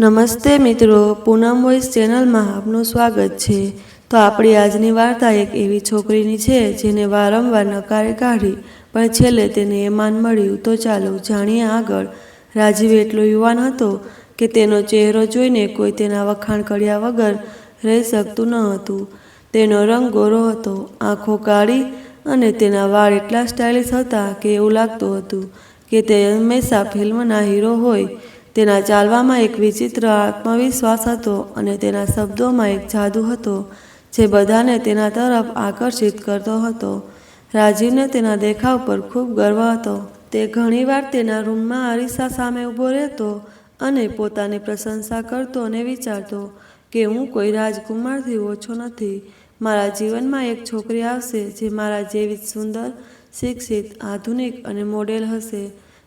નમસ્તે મિત્રો, પૂનમ વોઇસ ચેનલમાં આપનું સ્વાગત છે। તો આપણી આજની વાર્તા એક એવી છોકરીની છે જેને વારંવાર નકારી કાઢી પણ છેલ્લે તેને એ માન મળ્યું। તો ચાલો જાણીએ આગળ। રાજીવ એટલો યુવાન હતો કે તેનો ચહેરો જોઈને કોઈ તેના વખાણ કર્યા વગર રહી શકતું ન હતું। તેનો રંગ ગોરો હતો, આંખો કાળી અને તેના વાળ એટલા સ્ટાઇલિશ હતા કે એવું લાગતું હતું કે તે હંમેશા ફિલ્મના હીરો હોય। તેના ચાલવામાં એક વિચિત્ર આત્મવિશ્વાસ હતો અને તેના શબ્દોમાં એક જાદુ હતો જે બધાને તેના તરફ આકર્ષિત કરતો હતો। રાજીવને તેના દેખાવ પર ખૂબ ગર્વ હતો। તે ઘણીવાર તેના રૂમમાં અરીસા સામે ઊભો રહેતો અને પોતાની પ્રશંસા કરતો અને વિચારતો કે હું કોઈ રાજકુમારથી ઓછો નથી। મારા જીવનમાં એક છોકરી આવશે જે મારા જેવી જ સુંદર, શિક્ષિત, આધુનિક અને મોડેલ હશે।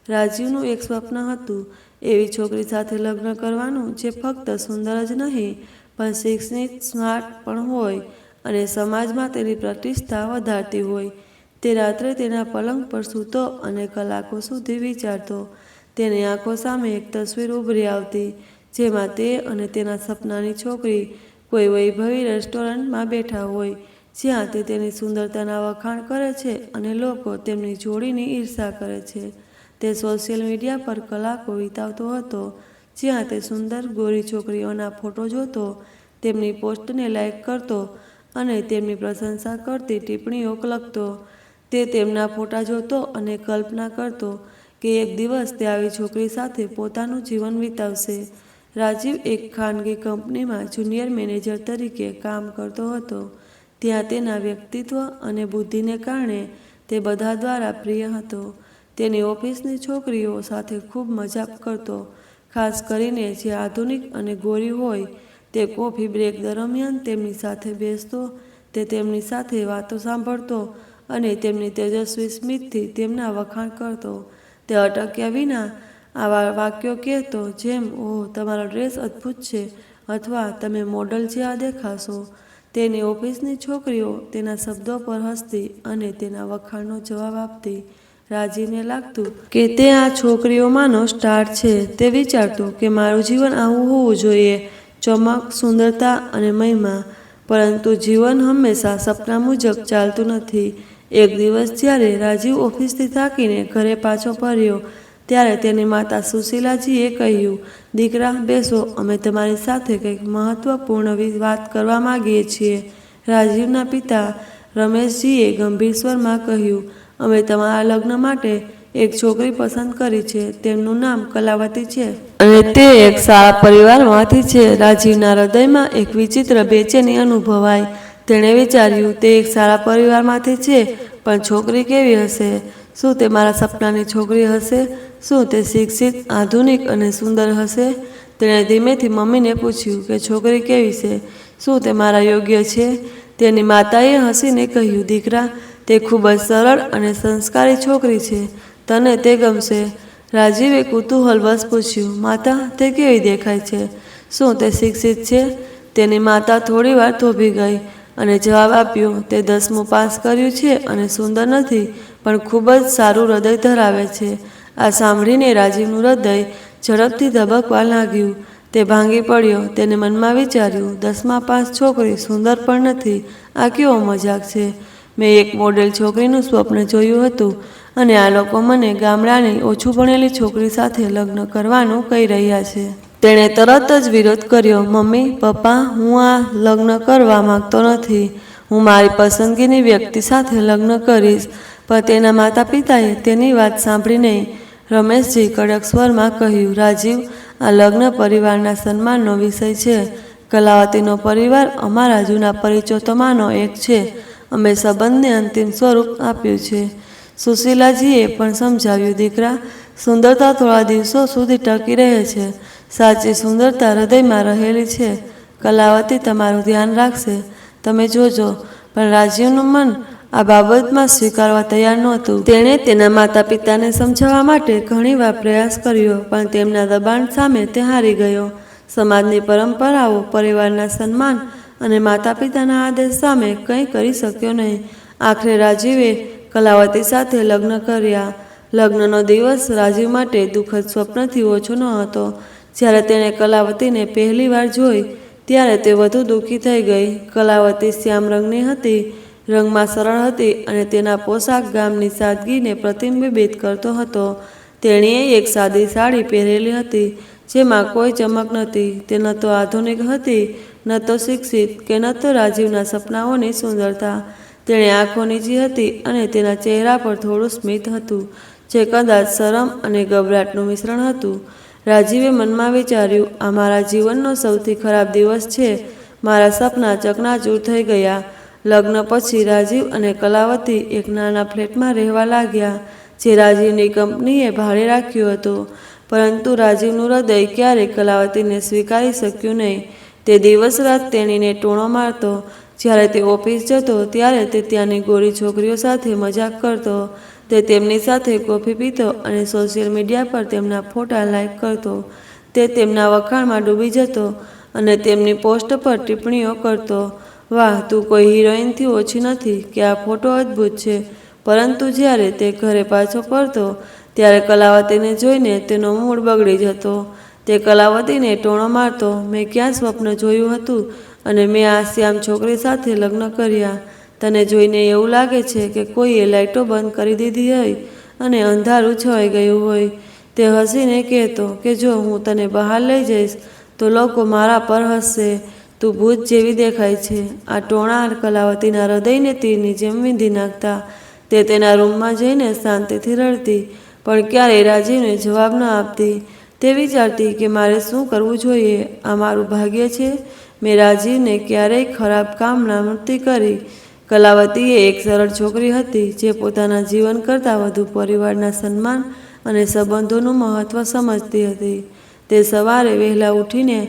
રાજીવનું એક સ્વપ્ન હતું એવી છોકરી સાથે લગ્ન કરવાનું જે ફક્ત સુંદર જ નહીં પણ શિક્ષિત, સ્માર્ટ પણ હોય અને સમાજમાં તેની પ્રતિષ્ઠા વધારતી હોય। તે રાત્રે તેના પલંગ પર સૂતો અને કલાકો સુધી વિચારતો। તેની આંખો સામે એક તસવીર ઉભરી આવતી જેમાં તે અને તેના સપનાની છોકરી કોઈ વૈભવી રેસ્ટોરન્ટમાં બેઠા હોય જ્યાં તે તેની સુંદરતાના વખાણ કરે છે અને લોકો તેમની જોડીની ઈર્ષા કરે છે। તે સોશિયલ મીડિયા પર કલાકો વિતાવતો હતો જ્યાં તે સુંદર ગોરી છોકરીઓના ફોટો જોતો, તેમની પોસ્ટને લાઈક કરતો અને તેમની પ્રશંસા કરતી ટિપ્પણીઓ લખતો। તે તેમના ફોટા જોતો અને કલ્પના કરતો કે એક દિવસ તે આવી છોકરી સાથે પોતાનું જીવન વિતાવશે। રાજીવ એક ખાનગી કંપનીમાં જુનિયર મેનેજર તરીકે કામ કરતો હતો। ત્યાં તેના વ્યક્તિત્વ અને બુદ્ધિને કારણે તે બધા દ્વારા પ્રિય હતો। તેની ઓફિસની છોકરીઓ સાથે ખૂબ મજાક કરતો, ખાસ કરીને જે આધુનિક અને ગોરી હોય। તે કોફી બ્રેક દરમિયાન તેમની સાથે બેસતો, તે તેમની સાથે વાતો સાંભળતો અને તેમની તેજસ્વી સ્મિતથી તેમના વખાણ કરતો। તે અટક્યા વિના આવા વાક્યો કહેતો જેમ, ઓહ, તમારો ડ્રેસ અદ્ભુત છે અથવા તમે મોડલ જેવા દેખાશો। તેની ઓફિસની છોકરીઓ તેના શબ્દો પર હસતી અને તેના વખાણનો જવાબ આપતી। રાજીવને લાગતું કે તે આ છોકરીઓમાંનો સ્ટાર છે। તે વિચારતો કે મારું જીવન આવું હોવું જોઈએ, ચમક, સુંદરતા અને મહિમા। પરંતુ જીવન હંમેશા સપના મુજબ ચાલતું નથી। એક દિવસ જ્યારે રાજીવ ઓફિસથી થાકીને ઘરે પાછો ફર્યો ત્યારે તેની માતા સુશીલાજીએ કહ્યું, દીકરા બેસો, અમે તમારી સાથે કંઈક મહત્વપૂર્ણ વાત કરવા માંગીએ છીએ। રાજીવના પિતા રમેશજીએ ગંભીર સ્વરમાં કહ્યું, અમે તમારા લગ્ન માટે એક છોકરી પસંદ કરી છે। તેમનું નામ કલાવતી છે અને તે એક સારા પરિવારમાંથી છે। રાજીવના હૃદયમાં એક વિચિત્ર બેચેની અનુભવાઈ। તેણે વિચાર્યું, તે એક સારા પરિવારમાંથી છે પણ છોકરી કેવી હશે? શું તે મારા સપનાની છોકરી હશે? શું તે શિક્ષિત, આધુનિક અને સુંદર હશે? તેણે ધીમેથી મમ્મીને પૂછ્યું કે છોકરી કેવી છે? શું તે મારા યોગ્ય છે? તેની માતાએ હસીને કહ્યું, દીકરા, તે ખૂબ જ સરળ અને સંસ્કારી છોકરી છે, તને તે ગમશે। રાજીવે કુતૂહલવશ પૂછ્યું, માતા, તે કેવી દેખાય છે? શું તે શિક્ષિત છે? તેની માતા થોડીવાર થોભી ગઈ અને જવાબ આપ્યો, તે 10મું પાસ કર્યું છે અને સુંદર નથી પણ ખૂબ જ સારું હૃદય ધરાવે છે। આ સાંભળીને રાજીવનું હૃદય ઝડપથી ધબકવા લાગ્યું। તે ભાંગી પડ્યો। તેને મનમાં વિચાર્યું, 10મા પાસ છોકરી સુંદર પણ નથી, આ કેવો મજાક છે? મેં એક મોડેલ છોકરીનું સ્વપ્ન જોયું હતું અને આ લોકો મને ગામડાની ઓછું ભણેલી છોકરી સાથે લગ્ન કરવાનું કહી રહ્યા છે। તેણે તરત જ વિરોધ કર્યો, મમ્મી, પપ્પા, હું આ લગ્ન કરવા માંગતો નથી। હું મારી પસંદગીની વ્યક્તિ સાથે લગ્ન કરીશ। પણ તેના માતા પિતાએ તેની વાત સાંભળી નહીં। રમેશજી કડક સ્વરમાં કહ્યું, રાજીવ, આ લગ્ન પરિવારના સન્માનનો વિષય છે। કલાવતીનો પરિવાર અમારા જૂના પરિચિતોમાંનો એક છે। અમે સંબંધને અંતિમ સ્વરૂપ આપ્યું છે। સુશીલાજીએ પણ સમજાવ્યું, દીકરા, સુંદરતા થોડા દિવસો સુધી ટકી રહે છે, સાચી સુંદરતા હૃદયમાં રહેલી છે। કલાવતી તમારું ધ્યાન રાખશે, તમે જોજો। પણ રાજીવનું મન આ બાબતમાં સ્વીકારવા તૈયાર નહોતું। તેણે તેના માતા પિતાને સમજાવવા માટે ઘણીવાર પ્રયાસ કર્યો પણ તેમના દબાણ સામે તે હારી ગયો। સમાજની પરંપરાઓ, પરિવારના સન્માન અને માતા પિતાના આદેશ સામે કંઈ કરી શક્યો નહીં। આખરે રાજીવે કલાવતી સાથે લગ્ન કર્યા। લગ્નનો દિવસ રાજીવ માટે દુઃખદ સ્વપ્નથી ઓછો ન હતો। જ્યારે તેણે કલાવતીને પહેલીવાર જોઈ ત્યારે તે વધુ દુઃખી થઈ ગઈ. કલાવતી શ્યામ રંગની હતી, રંગમાં સરળ હતી અને તેના પોશાક ગામની સાદગીને પ્રતિબિંબિત કરતો હતો. તેણીએ એક સાદી સાડી પહેરેલી હતી જેમાં કોઈ ચમક નહોતી. તે ન તો આધુનિક હતી, ન તો શિક્ષિત કે ન તો રાજીવના સપનાઓની સુંદરતા. તેણે આંખો નીચી હતી અને તેના ચહેરા પર થોડું સ્મિત હતું જે કદાચ શરમ અને ગભરાટનું મિશ્રણ હતું. રાજીવે મનમાં વિચાર્યું, આ મારા જીવનનો સૌથી ખરાબ દિવસ છે. મારા સપના ચકનાચૂર થઈ ગયા. લગ્ન પછી રાજીવ અને કલાવતી એક નાના ફ્લેટમાં રહેવા લાગ્યા જે રાજીવની કંપનીએ ભાડે રાખ્યું હતું. પરંતુ રાજીવનું હૃદય ક્યારેય કલાવતીને સ્વીકારી શક્યું નહીં. તે દિવસ રાત તેણીને ટોણો મારતો. જ્યારે તે ઓફિસ જતો ત્યારે તે ત્યાંની ગોરી છોકરીઓ સાથે મજાક કરતો. તે તેમની સાથે કોફી પીતો અને સોશિયલ મીડિયા પર તેમના ફોટા લાઈક કરતો. તે તેમના વખાણમાં ડૂબી જતો અને તેમની પોસ્ટ પર ટિપ્પણીઓ કરતો. વાહ, તું કોઈ હિરોઈનથી ઓછી નથી કે આ ફોટો અદ્ભુત છે. પરંતુ જ્યારે તે ઘરે પાછો ફરતો ત્યારે કલાવતીને જોઈને તેનો મૂડ બગડી જતો. તે કલાવતીને ટોણો મારતો, મેં ક્યાં સ્વપ્ન જોયું હતું અને મેં આ શ્યામ છોકરી સાથે લગ્ન કર્યા. તને જોઈને એવું લાગે છે કે કોઈએ લાઇટો બંધ કરી દીધી હોય અને અંધારું છવાઈ ગયું હોય. તે હસીને કહેતો કે જો હું તને બહાર લઈ જઈશ તો લોકો મારા પર હસશે. તું ભૂત જેવી દેખાય છે. આ ટોણા કલાવતીના હૃદયને તીરની જેમ વીંધી નાખતા. તે તેના રૂમમાં જઈને શાંતિથી રડતી, પણ ક્યારેય રાજીવને જવાબ ન આપતી. તે વિચારતી કે મારે શું કરવું જોઈએ. આ મારું ભાગ્ય છે. મેં રાજીવને ક્યારેય ખરાબ કામ નહોતી કરી. કલાવતી એક સરળ છોકરી હતી જે પોતાના જીવન કરતાં વધુ પરિવારના સન્માન અને સંબંધોનું મહત્ત્વ સમજતી હતી. તે સવારે વહેલા ઉઠીને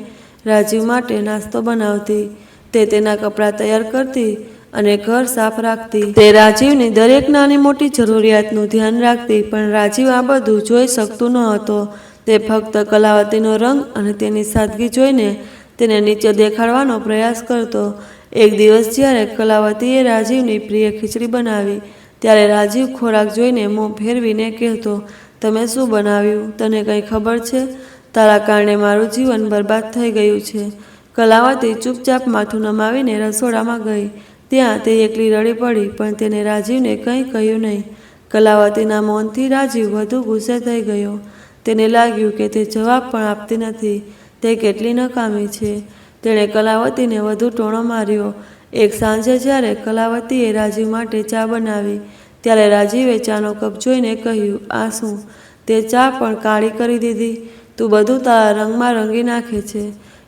રાજીવ માટે નાસ્તો બનાવતી. તે તેના કપડાં તૈયાર કરતી અને ઘર સાફ રાખતી. તે રાજીવની દરેક નાની મોટી જરૂરિયાતનું ધ્યાન રાખતી. પણ રાજીવ આ બધું જોઈ શકતું ન હતો. તે ફક્ત કલાવતીનો રંગ અને તેની સાદગી જોઈને તેને નીચે દેખાડવાનો પ્રયાસ કરતો. એક દિવસ જ્યારે કલાવતીએ રાજીવની પ્રિય ખીચડી બનાવી ત્યારે રાજીવ ખોરાક જોઈને મોં ફેરવીને કહેતો, તમે શું બનાવ્યું? તને કંઈ ખબર છે? તારા કારણે મારું જીવન બરબાદ થઈ ગયું છે. કલાવતી ચૂપચાપ માથું નમાવીને રસોડામાં ગઈ. ત્યાં તે એકલી રડી પડી, પણ તેને રાજીવને કંઈ કહ્યું નહીં. કલાવતીના મૌનથી રાજીવ વધુ ગુસ્સે થઈ ગયો. તેને લાગ્યું કે તે જવાબ પણ આપતી નથી. તે કેટલી નકામી છે. તેણે કલાવતીને વધુ ટોણો માર્યો. એક સાંજે જ્યારે કલાવતીએ રાજીવ માટે ચા બનાવી ત્યારે રાજીવે ચાનો કપ જોઈને કહ્યું, આ શું? તે ચા પણ કાળી કરી દીધી. તું બધું તારા રંગમાં રંગી નાખે છે.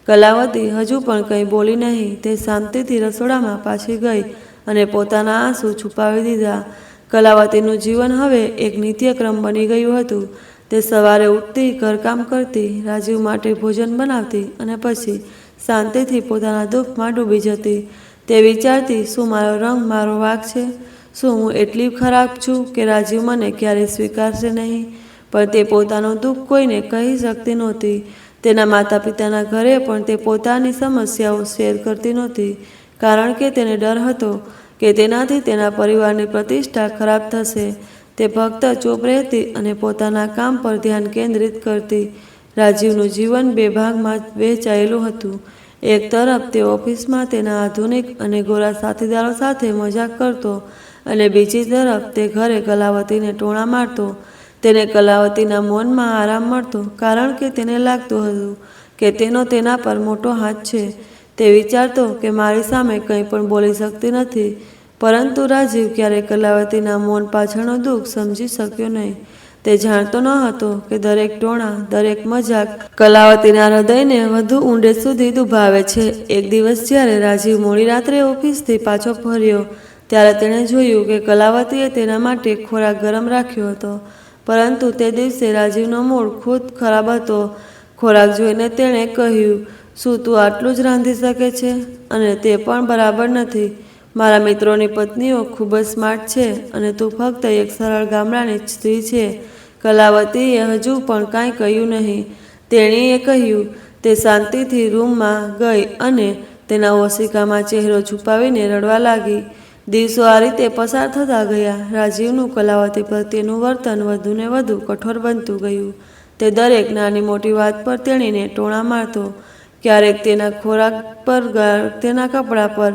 કલાવતી હજુ પણ કંઈ બોલી નહીં. તે શાંતિથી રસોડામાં પાછી ગઈ અને પોતાના આંસુ છુપાવી દીધા. કલાવતીનું જીવન હવે એક નિત્યક્રમ બની ગયું હતું. તે સવારે ઉઠતી, ઘરકામ કરતી, રાજીવ માટે ભોજન બનાવતી અને પછી શાંતિથી પોતાના દુઃખમાં ડૂબી જતી. તે વિચારતી, શું મારો રંગ મારો વાંક છે? શું હું એટલી ખરાબ છું કે રાજીવ મને ક્યારેય સ્વીકારશે નહીં? પણ તે પોતાનું દુઃખ કોઈને કહી શકતી નહોતી. તેના માતા પિતાના ઘરે પણ તે પોતાની સમસ્યાઓ શેર કરતી નહોતી, કારણ કે તેને ડર હતો કે તેનાથી તેના પરિવારની પ્રતિષ્ઠા ખરાબ થશે. તે ફક્ત ચૂપ રહેતી અને પોતાના કામ પર ધ્યાન કેન્દ્રિત કરતી. રાજીવનું જીવન બે ભાગમાં વહેંચાયેલું હતું. એક તરફ તે ઓફિસમાં તેના આધુનિક અને ગોરા સાથીદારો સાથે મજાક કરતો અને બીજી તરફ તે ઘરે કલાવતીને ટોણા મારતો. તેને કલાવતીના મૌનમાં આરામ મળતો, કારણ કે તેને લાગતું હતું કે તેનો તેના પર મોટો હાથ છે. તે વિચારતો કે મારી સામે કંઈ પણ બોલી શકતી નથી. પરંતુ રાજીવ ક્યારેય કલાવતીના મૌન પાછળનું દુઃખ સમજી શક્યો નહીં. તે જાણતો ન હતો કે દરેક ટોણા, દરેક મજાક કલાવતીના હૃદયને વધુ ઊંડે સુધી દુભાવે છે. એક દિવસ જ્યારે રાજીવ મોડી રાત્રે ઓફિસથી પાછો ફર્યો ત્યારે તેણે જોયું કે કલાવતીએ તેના માટે ખોરાક ગરમ રાખ્યો હતો. પરંતુ તે દિવસે રાજીવનો મૂડ ખુદ ખરાબ હતો. ખોરાક જોઈને તેણે કહ્યું, શું તું આટલું જ રાંધી શકે છે? અને તે પણ બરાબર નથી. મારા મિત્રોની પત્નીઓ ખૂબ જ સ્માર્ટ છે અને તું ફક્ત એક સરળ ગામડાની સ્ત્રી છે. કલાવતીએ હજુ પણ કાંઈ કહ્યું નહીં. તેણીએ કહ્યું. તે શાંતિથી રૂમમાં ગઈ અને તેના ઓશિકામાં ચહેરો છુપાવીને રડવા લાગી. દિવસો આ રીતે પસાર થતા ગયા. રાજીવનું કલાવતી પ્રત્યેનું વર્તન વધુને વધુ કઠોર બનતું ગયું. તે દરેક નાની મોટી વાત પર તેણીને ટોણા મારતો, ક્યારેક તેના ખોરાક પર, તેના કપડાં પર,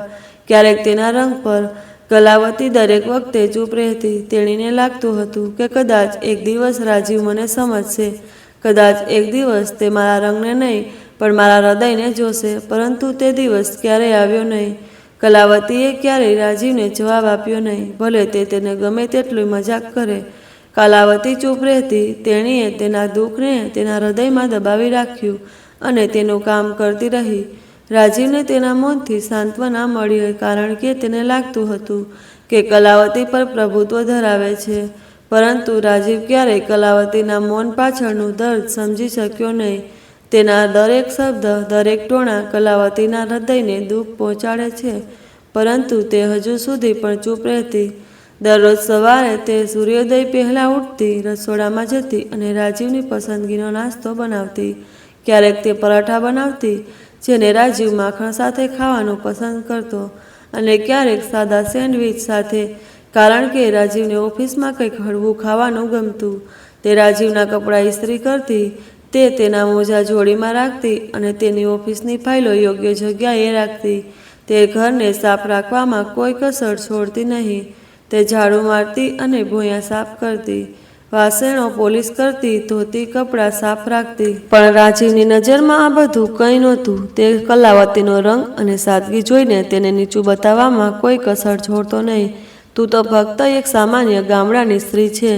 ક્યારેક તેના રંગ પર. કલાવતી દરેક વખતે ચૂપ રહેતી. તેણીને લાગતું હતું કે કદાચ એક દિવસ રાજીવ મને સમજશે, કદાચ એક દિવસ તે મારા રંગને નહીં પણ મારા હૃદયને જોશે. પરંતુ તે દિવસ ક્યારેય આવ્યો નહીં. કલાવતીએ ક્યારેય રાજીવને જવાબ આપ્યો નહીં, ભલે તે તેને ગમે તેટલી મજાક કરે. કલાવતી ચૂપ રહેતી. તેણીએ તેના દુઃખને તેના હૃદયમાં દબાવી રાખ્યું અને તેનું કામ કરતી રહી. રાજીવને તેના મૌનથી સાંત્વના મળી, કારણ કે તેને લાગતું હતું કે કલાવતી પર પ્રભુત્વ ધરાવે છે. પરંતુ રાજીવ ક્યારેય કલાવતીના મૌન પાછળનું દર્દ સમજી શક્યો નહીં. તેના દરેક શબ્દ, દરેક ટોણા કલાવતીના હૃદયને દુઃખ પહોંચાડે છે, પરંતુ તે હજુ સુધી પણ ચૂપ રહેતી. દરરોજ સવારે તે સૂર્યોદય પહેલાં ઉઠતી, રસોડામાં જતી અને રાજીવની પસંદગીનો નાસ્તો બનાવતી. ક્યારેક તે પરાઠા બનાવતી, જેને રાજીવ માખણ સાથે ખાવાનું પસંદ કરતો, અને ક્યારેક સાદા સેન્ડવિચ સાથે, કારણ કે રાજીવને ઓફિસમાં કંઈક હળવું ખાવાનું ગમતું. તે રાજીવના કપડાં ઇસ્ત્રી કરતી, તે તેના મોજા જોડીમાં રાખતી અને તેની ઓફિસની ફાઇલો યોગ્ય જગ્યાએ રાખતી. તે ઘરને સાફ રાખવામાં કોઈ કસર છોડતી નહીં. તે ઝાડુ મારતી અને ભોંયા સાફ કરતી, વાસણો પોલિશ કરતી, ધોતી, કપડાં સાફ રાખતી. પણ રાજીવની નજરમાં આ બધું કંઈ નહોતું. તે કલાવતીનો રંગ અને સાદગી જોઈને તેને નીચું બતાવવામાં કોઈ કસર છોડતો નહીં. તું તો ફક્ત એક સામાન્ય ગામડાની સ્ત્રી છે,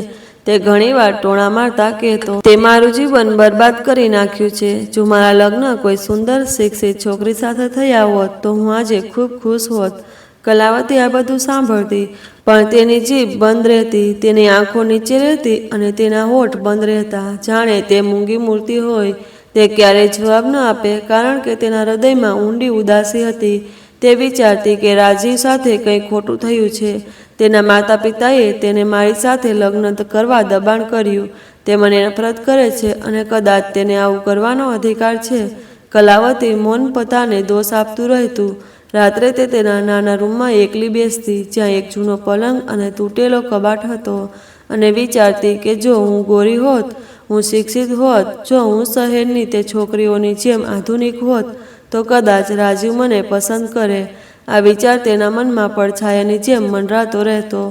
તે ઘણીવાર ટોણા મારતા કહેતો. તે મારું જીવન બરબાદ કરી નાખ્યું છે. જો મારા લગ્ન કોઈ સુંદર શિક્ષિત છોકરી સાથે થયા હોત તો હું આજે ખૂબ ખુશ હોત. કલાવતી આ બધું સાંભળતી, પણ તેની જીભ બંધ રહેતી, તેની આંખો નીચે રહેતી અને તેના હોઠ બંધ રહેતા, જાણે તે મૂંગી મૂર્તિ હોય. તે ક્યારેય જવાબ ન આપે, કારણ કે તેના હૃદયમાં ઊંડી ઉદાસી હતી. તે વિચારતી કે રાજીવ સાથે કંઈ ખોટું થયું છે. તેના માતા પિતાએ તેને મારી સાથે લગ્ન કરવા દબાણ કર્યું. તે મને નફરત કરે છે અને કદાચ તેને આવું કરવાનો અધિકાર છે. કલાવતી મૌન પોતાને દોષ આપતું રહેતું. રાત્રે તે તેના નાના રૂમમાં એકલી બેસતી, જ્યાં એક જૂનો પલંગ અને તૂટેલો કબાટ હતો, અને વિચારતી કે જો હું ગોરી હોત, હું શિક્ષિત હોત, જો હું શહેરની તે છોકરીઓની જેમ આધુનિક હોત, તો કદાચ રાજીવ મને પસંદ કરે. આ વિચાર તેના મનમાં પડછાયાની જેમ મંડરાતો રહેતો.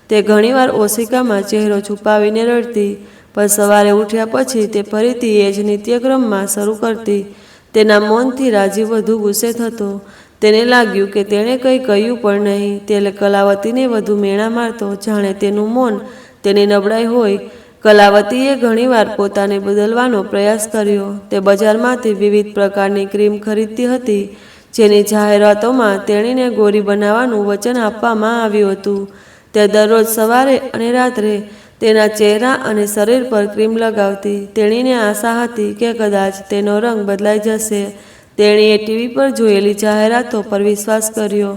તે ઘણીવાર ઓશિકામાં ચહેરો છુપાવીને રડતી, પણ સવારે ઉઠ્યા પછી તે ફરીથી એ જ નિત્યક્રમમાં શરૂ કરતી. તેના મૌનથી રાજીવ વધુ ગુસ્સે થતો. તેને લાગ્યું કે તેણે કંઈ કહ્યું પણ નહીં. તે કલાવતીને વધુ મેણા મારતો, જાણે તેનું મૌન તેની નબળાઈ હોય. કલાવતીએ ઘણીવાર પોતાને બદલવાનો પ્રયાસ કર્યો. તે બજારમાંથી વિવિધ પ્રકારની ક્રીમ ખરીદતી હતી, જેની જાહેરાતોમાં તેણીને ગોરી બનાવવાનું વચન આપવામાં આવ્યું હતું. તે દરરોજ સવારે અને રાત્રે તેના ચહેરા અને શરીર પર ક્રીમ લગાવતી. તેણીને આશા હતી કે કદાચ તેનો રંગ બદલાઈ જશે. તેણીએ ટીવી પર જોયેલી જાહેરાતો પર વિશ્વાસ કર્યો,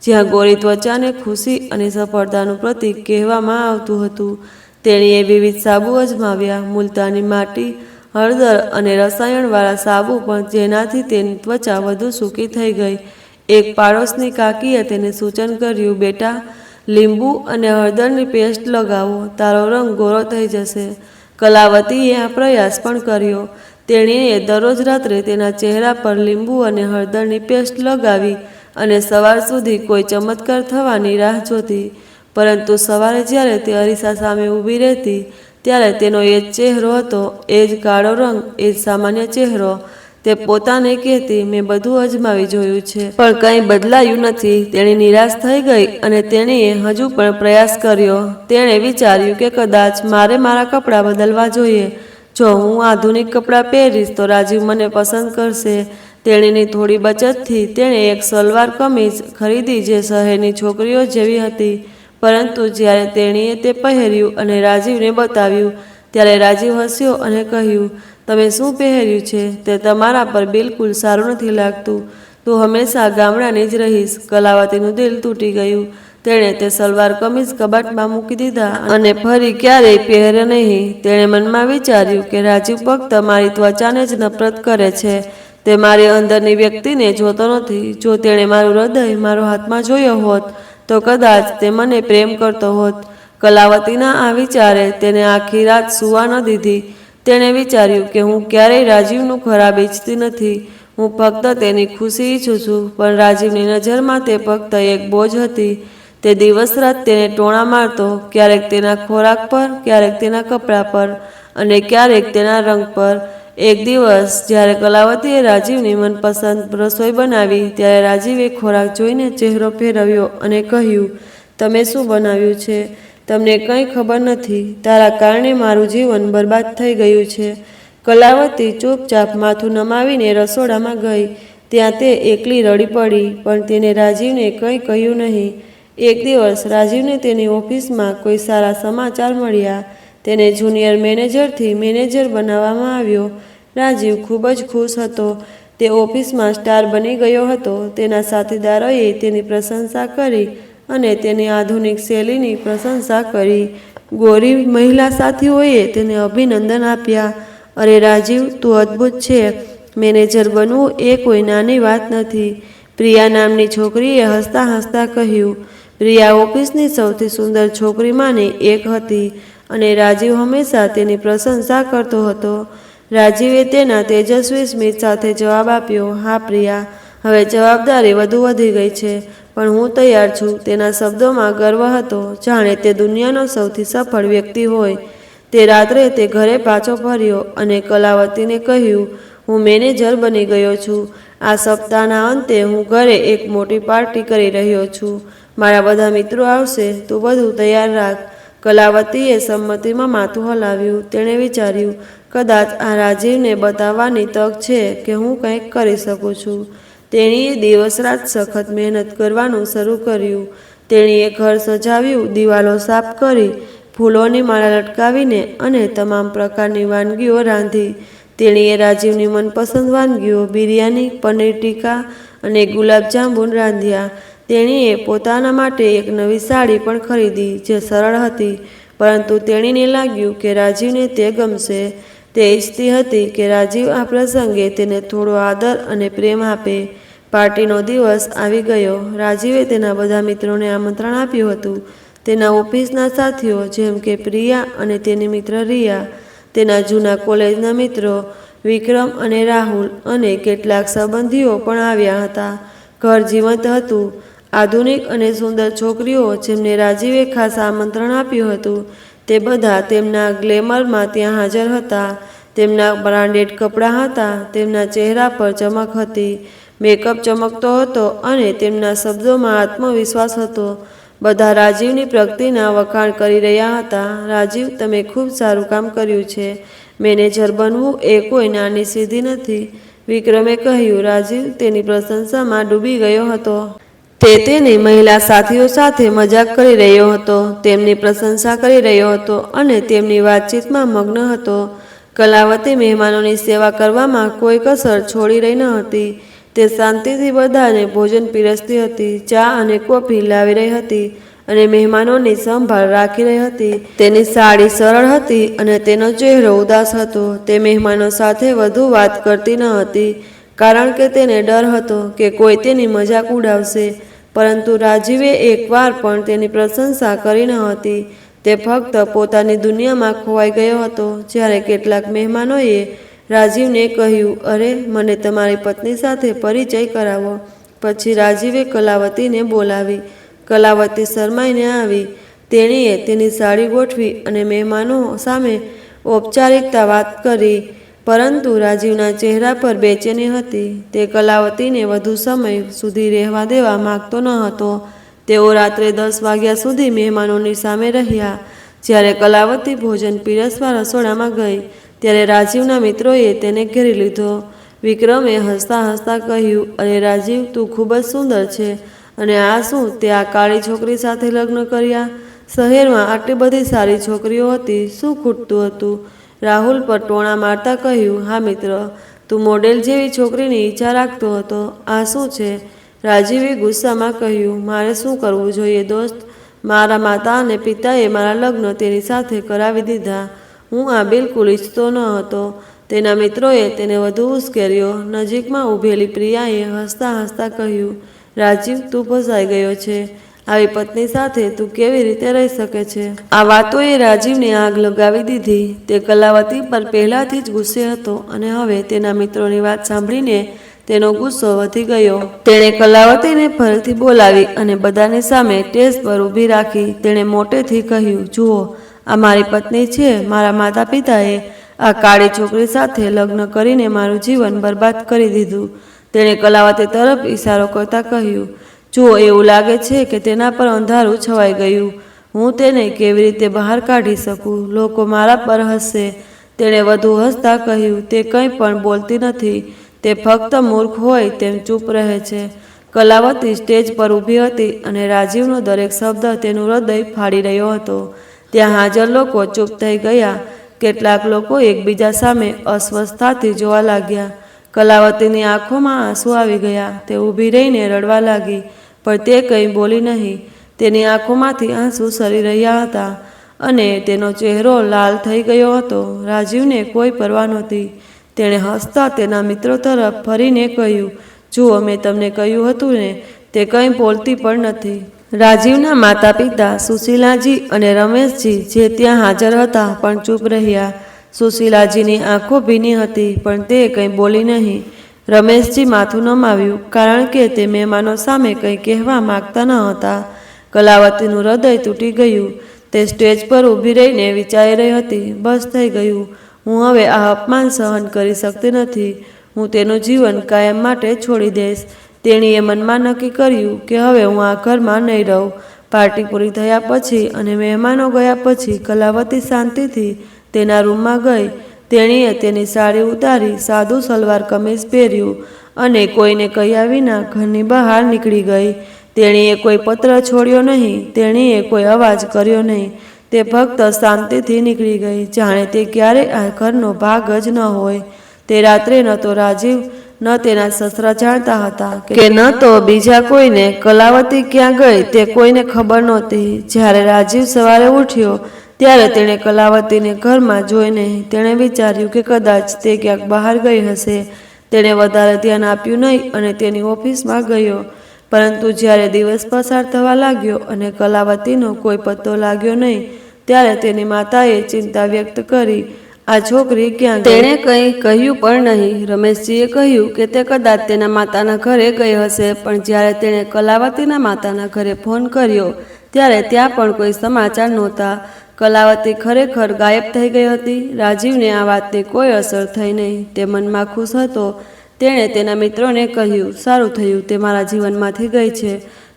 જ્યાં ગોરી ત્વચાને ખુશી અને સફળતાનું પ્રતીક કહેવામાં આવતું હતું. તેણીએ વિવિધ સાબુ અજમાવ્યા, મુલતાની માટી, હળદર અને રસાયણવાળા સાબુ પણ, જેનાથી તેની ત્વચા વધુ સૂકી થઈ ગઈ. એક પાડોશની કાકીએ તેને સૂચન કર્યું, બેટા, લીંબુ અને હળદરની પેસ્ટ લગાવો, તારો રંગ ગોરો થઈ જશે. કલાવતીએ આ પ્રયાસ પણ કર્યો. તેણીએ દરરોજ રાત્રે તેના ચહેરા પર લીંબુ અને હળદરની પેસ્ટ લગાવી અને સવાર સુધી કોઈ ચમત્કાર થવાની રાહ જોતી. પરંતુ સવારે જ્યારે તે અરીસા સામે ઊભી રહેતી, ત્યારે તેનો એ જ ચહેરો હતો, એ જ કાળો રંગ, એ જ સામાન્ય ચહેરો. તે પોતાને કહેતી, મેં બધું અજમાવી જોયું છે, પણ કંઈ બદલાયું નથી. તેણી નિરાશ થઈ ગઈ અને તેણીએ હજુ પણ પ્રયાસ કર્યો. તેણે વિચાર્યું કે કદાચ મારે મારા કપડાં બદલવા જોઈએ. જો હું આધુનિક કપડાં પહેરીશ તો રાજીવ મને પસંદ કરશે. તેણીની થોડી બચતથી તેણે એક સલવાર કમીઝ ખરીદી જે શહેરની છોકરીઓ જેવી હતી. પરંતુ જ્યારે તેણીએ તે પહેર્યું અને રાજીવને બતાવ્યું, ત્યારે રાજીવ હસ્યો અને કહ્યું, તમે શું પહેર્યું છે તે તમારા પર બિલકુલ સારું નથી લાગતું. તું હંમેશા ગામડાની જ રહીશ. કલાવતીનું દિલ તૂટી ગયું. તેણે તે સલવાર કમીઝ કબાટમાં મૂકી દીધા અને ફરી ક્યારેય પહેરે નહીં. તેણે મનમાં વિચાર્યું કે રાજીવ ફક્ત મારી ત્વચાને જ નફરત કરે છે. તે મારી અંદરની વ્યક્તિને જોતો નથી. જો તેણે મારું હૃદય મારો હાથમાં જોયો હોત તો કદાચ તે મને પ્રેમ કરતો હોત. કલાવતીના આ વિચારે તેને આખી રાત સૂવા ન દીધી. તેણે વિચાર્યું કે હું ક્યારેય રાજીવનું ખરાબ ઈચ્છતી નથી, હું ફક્ત તેની ખુશી ઈચ્છું છું. પણ રાજીવની નજરમાં તે ફક્ત એક બોજ હતી. તે દિવસ રાત તેને ટોણા મારતો, ક્યારેક તેના ખોરાક પર, ક્યારેક તેના કપડાં પર અને ક્યારેક તેના રંગ પર. એક દિવસ જ્યારે કલાવતીએ રાજીવની મનપસંદ રસોઈ બનાવી, ત્યારે રાજીવે ખોરાક જોઈને ચહેરો ફેરવ્યો અને કહ્યું, તમે શું બનાવ્યું છે? તમને કંઈ ખબર નથી. તારા કારણે મારું જીવન બરબાદ થઈ ગયું છે. કલાવતી ચૂપચાપ માથું નમાવીને રસોડામાં ગઈ. ત્યાં તે એકલી રડી પડી, પણ તેને રાજીવને કંઈ કહ્યું નહીં. એક દિવસ રાજીવને તેની ઓફિસમાં કોઈ સારા સમાચાર મળ્યા. તેને જુનિયર મેનેજરથી મેનેજર બનાવવામાં આવ્યો. રાજીવ ખૂબ જ ખુશ હતો. તે ઓફિસમાં સ્ટાર બની ગયો હતો. તેના સાથીદારોએ તેની પ્રશંસા કરી અને તેની આધુનિક શૈલીની પ્રશંસા કરી. ગોરી મહિલા સાથીઓએ તેને અભિનંદન આપ્યા. અરે રાજીવ, તું અદ્ભુત છે. મેનેજર બનવું એ કોઈ નાની વાત નથી. પ્રિયા નામની છોકરીએ હસતા હસતા કહ્યું. પ્રિયા ઓફિસની સૌથી સુંદર છોકરીમાંની એક હતી અને રાજીવ હંમેશા તેની પ્રશંસા કરતો હતો. રાજીવે તેના તેજસ્વી સ્મિત સાથે જવાબ આપ્યો, હા પ્રિયા, હવે જવાબદારી વધુ વધી ગઈ છે, પણ હું તૈયાર છું. તેના શબ્દોમાં ગર્વ હતો, જાણે તે દુનિયાનો સૌથી સફળ વ્યક્તિ હોય. તે રાત્રે તે ઘરે પાછો ફર્યો અને કલાવતીને કહ્યું, હું મેનેજર બની ગયો છું. આ સપ્તાહના અંતે હું ઘરે એક મોટી પાર્ટી કરી રહ્યો છું. મારા બધા મિત્રો આવશે, તું બધું તૈયાર રાખ. કલાવતીએ સંમતિમાં માથું હલાવ્યું. તેણે વિચાર્યું, કદાચ આ રાજીવને બતાવવાની તક છે કે હું કંઈક કરી શકું છું. તેણીએ દિવસ રાત સખત મહેનત કરવાનું શરૂ કર્યું. તેણીએ ઘર સજાવ્યું, દિવાલો સાફ કરી, ફૂલોની માળા લટકાવીને અને તમામ પ્રકારની વાનગીઓ રાંધી. તેણીએ રાજીવની મનપસંદ વાનગીઓ બિરયાની, પનીર ટીકા અને ગુલાબજાંબુ રાંધ્યા. તેણીએ પોતાના માટે એક નવી સાડી પણ ખરીદી, જે સરળ હતી, પરંતુ તેણીને લાગ્યું કે રાજીવને તે ગમશે. તે ઈચ્છતી હતી કે રાજીવ આ પ્રસંગે તેને થોડો આદર અને પ્રેમ આપે. પાર્ટીનો દિવસ આવી ગયો. રાજીવે તેના બધા મિત્રોને આમંત્રણ આપ્યું હતું. તેના ઓફિસના સાથીઓ જેમ કે પ્રિયા અને તેની મિત્ર રિયા, તેના જૂના કોલેજના મિત્રો વિક્રમ અને રાહુલ અને કેટલાક સંબંધીઓ પણ આવ્યા હતા. ઘર જીવંત હતું. આધુનિક અને સુંદર છોકરીઓ જેમને રાજીવે ખાસ આમંત્રણ આપ્યું હતું, તે બધા તેમના ગ્લેમરમાં ત્યાં હાજર હતા. તેમના બ્રાન્ડેડ કપડાં હતા, તેમના ચહેરા પર ચમક હતી, મેકઅપ ચમકતો હતો અને તેમના શબ્દોમાં આત્મવિશ્વાસ હતો. બધા રાજીવની પ્રગતિના વખાણ કરી રહ્યા હતા. રાજીવ, તમે ખૂબ સારું કામ કર્યું છે. મેનેજર બનવું એ કોઈ નાની સિદ્ધિ નથી, વિક્રમે કહ્યું. રાજીવ તેની પ્રશંસામાં ડૂબી ગયો હતો. તે તેની મહિલા સાથીઓ સાથે મજાક કરી રહ્યો હતો, તેમની પ્રશંસા કરી રહ્યો હતો અને તેમની વાતચીતમાં મગ્ન હતો. કલાવતી મહેમાનોની સેવા કરવામાં કોઈ કસર છોડી રહી ન હતી. તે શાંતિથી બધાને ભોજન પીરસતી હતી, ચા અને કોફી લાવી રહી હતી અને મહેમાનોની સંભાળ રાખી રહી હતી. તેની સાડી સરળ હતી અને તેનો ચહેરો ઉદાસ હતો. તે મહેમાનો સાથે વધુ વાત કરતી ન હતી, કારણ કે તેને ડર હતો કે કોઈ તેની મજાક ઉડાવશે. પરંતુ રાજીવે એકવાર પણ તેની પ્રશંસા કરી ન હતી. તે ફક્ત પોતાની દુનિયામાં ખોવાઈ ગયો હતો. જ્યારે કેટલાક મહેમાનોએ રાજીવને કહ્યું, અરે, મને તમારી પત્ની સાથે પરિચય કરાવો. પછી રાજીવે કલાવતીને બોલાવી. કલાવતી શરમાઈને આવી. તેણીએ તેની સાડી ગોઠવી અને મહેમાનો સામે ઔપચારિકતા વાત કરી, પરંતુ રાજીવના ચહેરા પર બેચેની હતી. તે કલાવતીને વધુ સમય સુધી રહેવા દેવા માંગતો ન હતો. તેઓ રાત્રે 10 વાગ્યા સુધી મહેમાનોની સામે રહ્યા. જ્યારે કલાવતી ભોજન પીરસવા રસોડામાં ગઈ, ત્યારે રાજીવના મિત્રોએ તેને ઘેરી લીધો. વિક્રમે હસતા હસતા કહ્યું, અરે રાજીવ, તું ખૂબ જ સુંદર છે. અને આ શું, તે આ કાળી છોકરી સાથે લગ્ન કર્યા? શહેરમાં આટલી બધી સારી છોકરીઓ હતી, શું ખૂટતું હતું? રાહુલ પર ટોણા મારતા કહ્યું, હા મિત્ર, તું મોડેલ જેવી છોકરીની ઈચ્છા રાખતો હતો. આ શું છે? રાજીવે ગુસ્સામાં કહ્યું, મારે શું કરવું જોઈએ દોસ્ત? મારા માતા અને પિતાએ મારા લગ્ન તેની સાથે કરાવી દીધા. હું આ બિલકુલ ઈચ્છતો ન હતો. તેના મિત્રોએ તેને વધુ ઉશ્કેર્યો. નજીકમાં ઊભેલી પ્રિયાએ હસતા હસતા કહ્યું, રાજીવ, તું ફસાઈ ગયો છે. આવી પત્ની સાથે તું કેવી રીતે રહી શકે છે? આ વાતોએ રાજીવને આગ લગાવી દીધી. તે કલાવતી પર પહેલાથી જ ગુસ્સે હતો અને હવે તેના મિત્રોની વાત સાંભળીને તેનો ગુસ્સો વધી ગયો. તેણે કલાવતીને ફરીથી બોલાવી અને બધાની સામે સ્ટેજ પર ઊભી રાખી. તેણે મોટેથી કહ્યું, જુઓ, આ મારી પત્ની છે. મારા માતા પિતાએ આ કાળી છોકરી સાથે લગ્ન કરીને મારું જીવન બરબાદ કરી દીધું. તેણે કલાવતી તરફ ઈશારો કરતા કહ્યું, જુઓ, એવું લાગે છે કે તેના પર અંધારું છવાઈ ગયું. હું તેને કેવી રીતે બહાર કાઢી શકું? લોકો મારા પર હસશે. તેણે વધુ હસતા કહ્યું, તે કંઈ પણ બોલતી નથી. તે ફક્ત મૂર્ખ હોય તેમ ચૂપ રહે છે. કલાવતી સ્ટેજ પર ઊભી હતી અને રાજીવનો દરેક શબ્દ તેનું હૃદય ફાડી રહ્યો હતો. ત્યાં હાજર લોકો ચૂપ થઈ ગયા. કેટલાક લોકો એકબીજા સામે અસ્વસ્થતાથી જોવા લાગ્યા. કલાવતીની આંખોમાં આંસુ આવી ગયા. તે ઊભી રહીને રડવા લાગી, પણ તે કંઈ બોલી નહીં. તેની આંખોમાંથી આંસુ સરી રહ્યા હતા અને તેનો ચહેરો લાલ થઈ ગયો હતો. રાજીવને કોઈ પરવા નહોતી. તેણે હસતા તેના મિત્રો તરફ ફરીને કહ્યું, જુઓ, મેં તમને કહ્યું હતું ને, તે કંઈ બોલતી પણ નથી. રાજીવના માતા પિતા સુશીલાજી અને રમેશજી જે ત્યાં હાજર હતા પણ ચૂપ રહ્યા. સુશીલાજીની આંખો ભીની હતી પણ તે કંઈ બોલી નહીં. રમેશજી માથું નમાવ્યું કારણ કે તે મહેમાનો સામે કંઈ કહેવા માગતા ન હતા. કલાવતીનું હૃદય તૂટી ગયું. તે સ્ટેજ પર ઊભી રહીને વિચારી રહી હતી, બસ થઈ ગયું. હું હવે આ અપમાન સહન કરી શકતી નથી. હું તેનું જીવન કાયમ માટે છોડી દઈશ. તેણીએ મનમાં નક્કી કર્યું કે હવે હું આ ઘરમાં નહીં રહું. પાર્ટી પૂરી થયા પછી અને મહેમાનો ગયા પછી કલાવતી શાંતિથી તેના રૂમમાં ગઈ. તેણીએ તેની સાડી ઉતારી, સાદું સલવાર કમીઝ પહેર્યું અને કોઈને કહ્યા વિના ઘરની બહાર નીકળી ગઈ. તેણીએ કોઈ પત્ર છોડ્યો નહીં. તેણીએ કોઈ અવાજ કર્યો નહીં. તે ફક્ત શાંતિથી નીકળી ગઈ, જાણે તે ક્યારેય આ ઘરનો ભાગ જ ન હોય. તે રાત્રે ન તો રાજીવ ન તેના સસરા જાણતા હતા કે ન તો બીજા કોઈને કલાવતી ક્યાં ગઈ તે કોઈને ખબર નહોતી. જ્યારે રાજીવ સવારે ઉઠ્યો ત્યારે તેણે કલાવતીને ઘરમાં જોઈ નહીં. તેણે વિચાર્યું કે કદાચ તે ક્યાંક બહાર ગઈ હશે. તેણે વધારે ધ્યાન આપ્યું નહીં અને તેની ઓફિસમાં ગયો. પરંતુ જ્યારે દિવસ પસાર થવા લાગ્યો અને કલાવતીનો કોઈ પત્તો લાગ્યો નહીં, ત્યારે તેની માતાએ ચિંતા વ્યક્ત કરી. આ છોકરી ક્યાં ગઈ? તેણે કંઈ કહ્યું પણ નહીં. રમેશજીએ કહ્યું કે તે કદાચ તેના માતાના ઘરે ગઈ હશે, પણ જ્યારે તેણે કલાવતીના માતાના ઘરે ફોન કર્યો ત્યારે ત્યાં પણ કોઈ સમાચાર નહોતા. કલાવતી ખરેખર ગાયબ થઈ ગઈ હતી. રાજીવને આ વાતની કોઈ અસર થઈ નહીં. તે મનમાં ખુશ હતો. તેણે તેના મિત્રોને કહ્યું, સારું થયું તે મારા જીવનમાંથી ગઈ છે.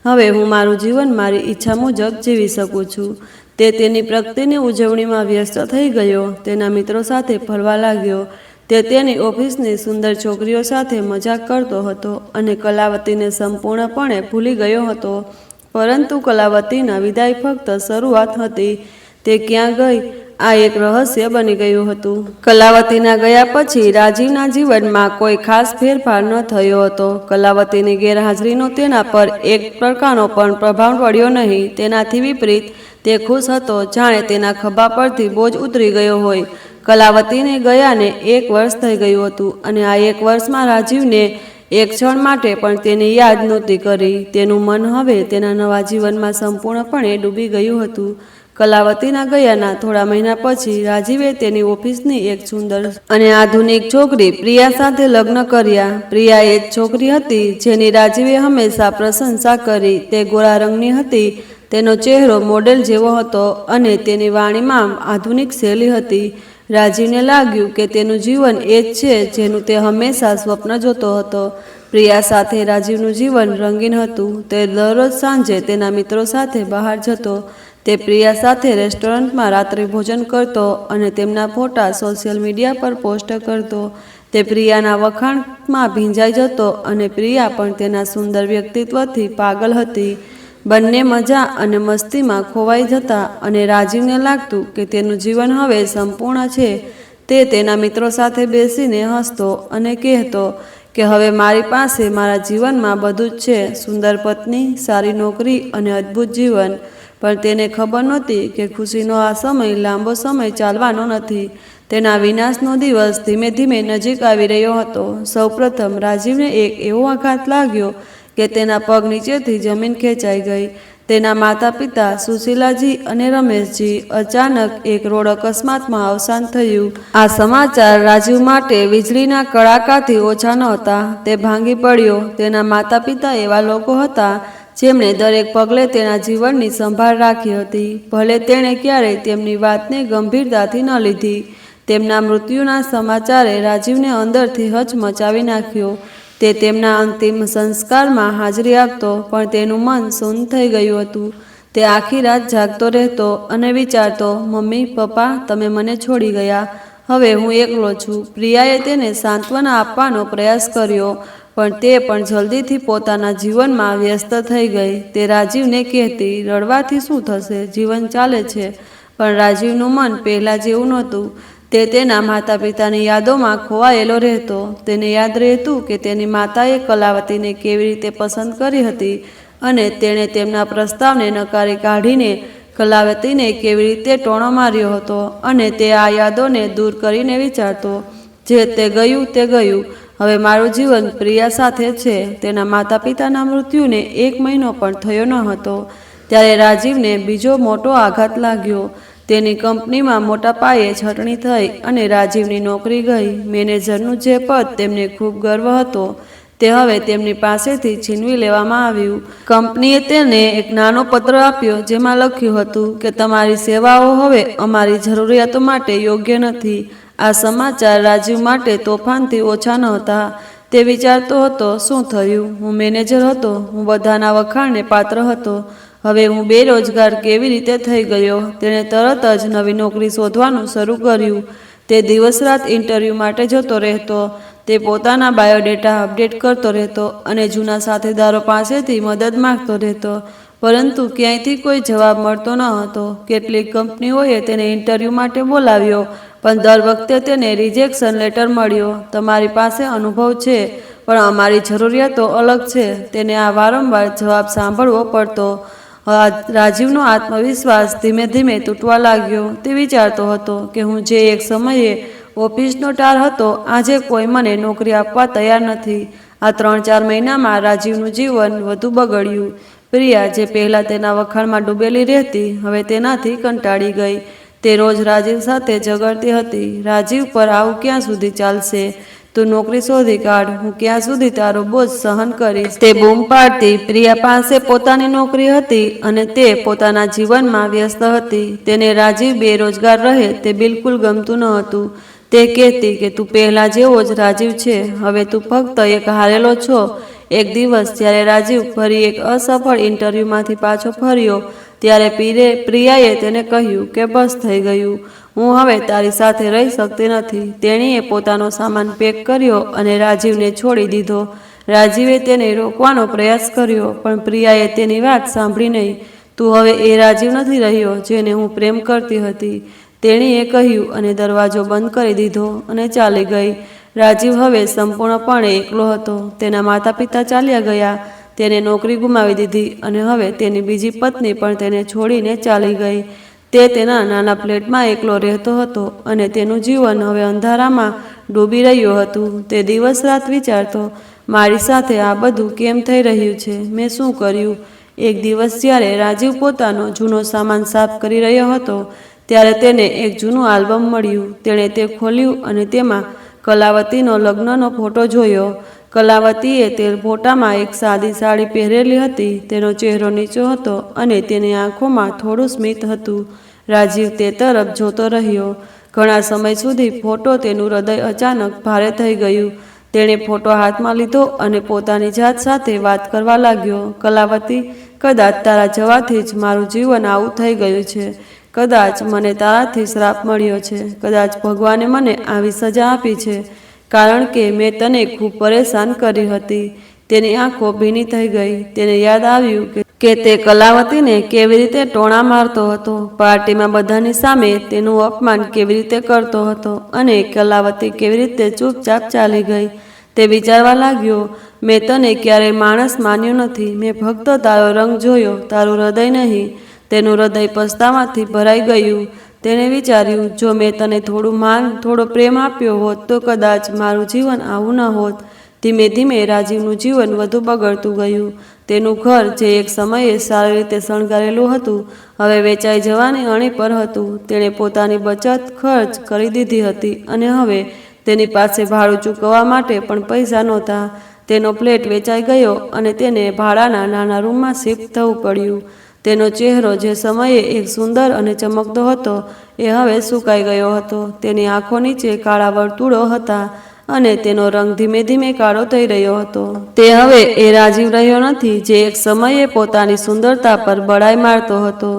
હવે હું મારું જીવન મારી ઈચ્છા મુજબ જીવી શકું છું. તે તેની પ્રગતિની ઉજવણીમાં વ્યસ્ત થઈ ગયો. તેના મિત્રો સાથે ફરવા લાગ્યો. તે તેની ઓફિસની સુંદર છોકરીઓ સાથે મજાક કરતો હતો અને કલાવતીને સંપૂર્ણપણે ભૂલી ગયો હતો. પરંતુ કલાવતીના વિદાય ફક્ત શરૂઆત હતી. તે ક્યાં ગઈ આ એક રહસ્ય બની ગયું હતું. કલાવતીના ગયા પછી રાજીવના જીવનમાં કોઈ ખાસ ફેરફાર ન થયો હતો. કલાવતીની ગેરહાજરીનો તેના પર એક પ્રકારનો પણ પ્રભાવ પડ્યો નહીં. તેનાથી વિપરીત તે ખુશ હતો, જાણે તેના ખભા પરથી બોજ ઉતરી ગયો હોય. કલાવતીને ગયાને 1 વર્ષ થઈ ગયું હતું અને આ 1 વર્ષમાં રાજીવને એક ક્ષણ માટે પણ તેની યાદ નહોતી કરી. તેનું મન હવે તેના નવા જીવનમાં સંપૂર્ણપણે ડૂબી ગયું હતું. કલાવતીના ગયાના થોડા મહિના પછી રાજીવે તેની ઓફિસની એક સુંદર અને આધુનિક છોકરી પ્રિયા સાથે લગ્ન કર્યા. પ્રિયા એ જ છોકરી હતી જેની રાજીવે હંમેશા પ્રશંસા કરી. તે ગોરા રંગની હતી. તેનો ચહેરો મોડેલ જેવો હતો અને તેની વાણીમાં આધુનિક શૈલી હતી. રાજીવને લાગ્યું કે તેનું જીવન એ જ છે જેનું તે હંમેશા સ્વપ્ન જોતો હતો. પ્રિયા સાથે રાજીવનું જીવન રંગીન હતું. તે દરરોજ સાંજે તેના મિત્રો સાથે બહાર જતો. તે પ્રિયા સાથે રેસ્ટોરન્ટમાં રાત્રિ ભોજન કરતો અને તેમના ફોટા સોશિયલ મીડિયા પર પોસ્ટ કરતો. તે પ્રિયાના વખાણમાં ભીંજાઈ જતો અને પ્રિયા પણ તેના સુંદર વ્યક્તિત્વથી પાગલ હતી. બંને મજા અને મસ્તીમાં ખોવાઈ જતા અને રાજીવને લાગતું કે તેનું જીવન હવે સંપૂર્ણ છે. તે તેના મિત્રો સાથે બેસીને હસતો અને કહેતો કે હવે મારી પાસે મારા જીવનમાં બધું જ છે, સુંદર પત્ની, સારી નોકરી અને અદ્ભુત જીવન. પણ તેને ખબર નહોતી કે ખુશીનો આ સમય લાંબો સમય ચાલવાનો નથી. તેના વિનાશનો દિવસ ધીમે ધીમે નજીક આવી રહ્યો હતો. સૌપ્રથમ રાજીવને એક એવો આઘાત લાગ્યો કે તેના પગ નીચેથી જમીન ખેંચાઈ ગઈ. તેના માતા પિતા સુશીલાજી અને રમેશજી અચાનક એક રોડ અકસ્માતમાં અવસાન થયું. આ સમાચાર રાજીવ માટે વીજળીના કડાકાથી ઓછા નહોતા. તે ભાંગી પડ્યો. તેના માતા પિતા એવા લોકો હતા જેમણે દરેક પગલે તેના જીવનની સંભાળ રાખી હતી, ભલે તેણે ક્યારેય તેમની વાતને ગંભીરતાથી ન લીધી. તેમના મૃત્યુના સમાચારે રાજીવને અંદરથી હચમચાવી નાખ્યો. તે તેમના અંતિમ સંસ્કારમાં હાજરી આપતો, પણ તેનું મન શૂન્ય થઈ ગયું હતું. તે આખી રાત જાગતો રહેતો અને વિચારતો, મમ્મી, પપ્પા, તમે મને છોડી ગયા. હવે હું એકલો છું. પ્રિયાએ તેને સાંત્વના આપવાનો પ્રયાસ કર્યો, પણ તે પણ જલ્દીથી પોતાના જીવનમાં વ્યસ્ત થઈ ગઈ. તે રાજીવને કહેતી, રડવાથી શું થશે, જીવન ચાલે છે. પણ રાજીવનું મન પહેલાં જેવું નહોતું. તે તેના માતા પિતાની યાદોમાં ખોવાયેલો રહેતો. તેને યાદ રહેતું કે તેની માતાએ કલાવતીને કેવી રીતે પસંદ કરી હતી અને તેણે તેમના પ્રસ્તાવને નકારી કાઢીને કલાવતીને કેવી રીતે ટોણો માર્યો હતો. અને તે આ યાદોને દૂર કરીને વિચારતો, જે તે ગયું તે ગયું. હવે મારું જીવન પ્રિયા સાથે છે. તેના માતા પિતાના મૃત્યુને 1 મહિનો પણ થયો ન હતો ત્યારે રાજીવને બીજો મોટો આઘાત લાગ્યો. તેની કંપનીમાં મોટા પાયે છટણી થઈ અને રાજીવની નોકરી ગઈ. મેનેજરનું જે પદ તેમને ખૂબ ગર્વ હતો તે હવે તેમની પાસેથી છીનવી લેવામાં આવ્યું. કંપનીએ તેને એક નાનો પત્ર આપ્યો જેમાં લખ્યું હતું કે તમારી સેવાઓ હવે અમારી જરૂરિયાતો માટે યોગ્ય નથી. આ સમાચાર રાજીવ માટે તોફાનથી ઓછા નહોતા. તે વિચારતો હતો, શું થયું? હું મેનેજર હતો, હું બધાના વખાણને પાત્ર હતો. હવે હું બેરોજગાર કેવી રીતે થઈ ગયો? તેણે તરત જ નવી નોકરી શોધવાનું શરૂ કર્યું. તે દિવસ રાત ઇન્ટરવ્યૂ માટે જતો રહેતો. તે પોતાના બાયોડેટા અપડેટ કરતો રહેતો અને જૂના સાથીદારો પાસેથી મદદ માંગતો રહેતો, પરંતુ ક્યાંયથી કોઈ જવાબ મળતો ન હતો. કેટલીક કંપનીઓએ તેને ઇન્ટરવ્યૂ માટે બોલાવ્યો, પણ દર વખતે તેને રિજેક્શન લેટર મળ્યો. તમારી પાસે અનુભવ છે, પણ અમારી જરૂરિયાતો અલગ છે. તેને આ વારંવાર જવાબ સાંભળવો પડતો. રાજીવનો આત્મવિશ્વાસ ધીમે ધીમે તૂટવા લાગ્યો. તે વિચારતો હતો કે હું જે એક સમયે ઓફિસનો ટાર હતો, આજે કોઈ મને નોકરી આપવા તૈયાર નથી. આ 3-4 મહિનામાં રાજીવનું જીવન વધુ બગડ્યું. પ્રિયા, જે પહેલાં તેના વખાણમાં ડૂબેલી રહેતી, હવે તેનાથી કંટાળી ગઈ. તે રોજ રાજીવ સાથે ઝઘડતી હતી. રાજીવ પર આવું ક્યાં સુધી ચાલશે? તું નોકરી શોધી કાઢ, હું ક્યાં સુધી તારો બોજ સહન કરીશ? તે બૂમ પાડતી. પ્રિયા પાસે પોતાની નોકરી હતી અને તે પોતાના જીવનમાં વ્યસ્ત હતી. તેને રાજીવ બેરોજગાર રહે તે બિલકુલ ગમતું ન હતું. તે કહેતી કે તું પહેલાં જેવો જ રાજીવ છે, હવે તું ફક્ત એક હારેલો છો. એક દિવસ જ્યારે રાજીવ ફરી એક અસફળ ઇન્ટરવ્યૂમાંથી પાછો ફર્યો ત્યારે પ્રિયાએ તેને કહ્યું કે બસ થઈ ગયું, હું હવે તારી સાથે રહી શકતી નથી. તેણીએ પોતાનો સામાન પેક કર્યો અને રાજીવને છોડી દીધો. રાજીવે તેને રોકવાનો પ્રયાસ કર્યો, પણ પ્રિયાએ તેની વાત સાંભળી નહીં. તું હવે એ રાજીવ નથી રહ્યો જેને હું પ્રેમ કરતી હતી, તેણીએ કહ્યું અને દરવાજો બંધ કરી દીધો અને ચાલી ગઈ. રાજીવ હવે સંપૂર્ણપણે એકલો હતો. તેના માતા પિતા ચાલ્યા ગયા. તેને નોકરી ગુમાવી દીધી અને હવે તેની બીજી પત્ની પણ તેને છોડીને ચાલી ગઈ. તે તેના નાના ફ્લેટમાં એકલો રહેતો હતો અને તેનું જીવન હવે અંધારામાં ડૂબી રહ્યું હતું. તે દિવસ રાત વિચારતો, મારી સાથે આ બધું કેમ થઈ રહ્યું છે? મેં શું કર્યું? એક દિવસ જ્યારે રાજીવ પોતાનો જૂનો સામાન સાફ કરી રહ્યો હતો ત્યારે તેને એક જૂનું આલ્બમ મળ્યું. તેણે તે ખોલ્યું અને તેમાં કલાવતીનો લગ્નનો ફોટો જોયો. કલાવતીએ તે ફોટામાં એક સાદી સાડી પહેરેલી હતી. તેનો ચહેરો નીચો હતો અને તેની આંખોમાં થોડું સ્મિત હતું. રાજીવ તે તરફ જોતો રહ્યો. ઘણા સમય સુધી ફોટો તેનું હૃદય અચાનક ભારે થઈ ગયું. તેણે ફોટો હાથમાં લીધો અને પોતાની જાત સાથે વાત કરવા લાગ્યો. કલાવતી, કદાચ તારા જવાથી જ મારું જીવન આવું થઈ ગયું છે. કદાચ મને તારાથી શ્રાપ મળ્યો છે. કદાચ ભગવાને મને આવી સજા આપી છે કારણ કે મેં તને ખૂબ પરેશાન કરી હતી. તેની આંખો ભીની થઈ ગઈ. તેને યાદ આવ્યું કે તે કલાવતીને કેવી રીતે ટોણા મારતો હતો, પાર્ટીમાં બધાની સામે તેનું અપમાન કેવી રીતે કરતો હતો અને કલાવતી કેવી રીતે ચૂપચાપ ચાલી ગઈ. તે વિચારવા લાગ્યો, મેં તને ક્યારેય માણસ માન્યો નથી. મેં ફક્ત તારો રંગ જોયો, તારું હૃદય નહીં. તેનું હૃદય પસ્તાવાથી ભરાઈ ગયું. તેણે વિચાર્યું, જો મેં તને થોડું માન, થોડો પ્રેમ આપ્યો હોત તો કદાચ મારું જીવન આવું ન હોત. ધીમે ધીમે રાજીવનું જીવન વધુ બગડતું ગયું. તેનું ઘર, જે એક સમયે સારી રીતે શણગારેલું હતું, હવે વેચાઈ જવાની અણી પર હતું. તેણે પોતાની બચત ખર્ચ કરી દીધી હતી અને હવે તેની પાસે ભાડું ચૂકવવા માટે પણ પૈસા નહોતા. તેનો ફ્લેટ વેચાઈ ગયો અને તેને ભાડાના નાના રૂમમાં શિફ્ટ થવું પડ્યું. તેનો ચહેરો, જે સમયે એક સુંદર અને ચમકતો હતો, એ હવે સુકાઈ ગયો હતો. તેની આંખો નીચે કાળા વર્તુળો હતા અને તેનો રંગ ધીમે ધીમે કાળો થઈ રહ્યો હતો. તે હવે એ રાજીવ રહ્યો નથી જે એક સમયે પોતાની સુંદરતા પર બડાઈ મારતો હતો.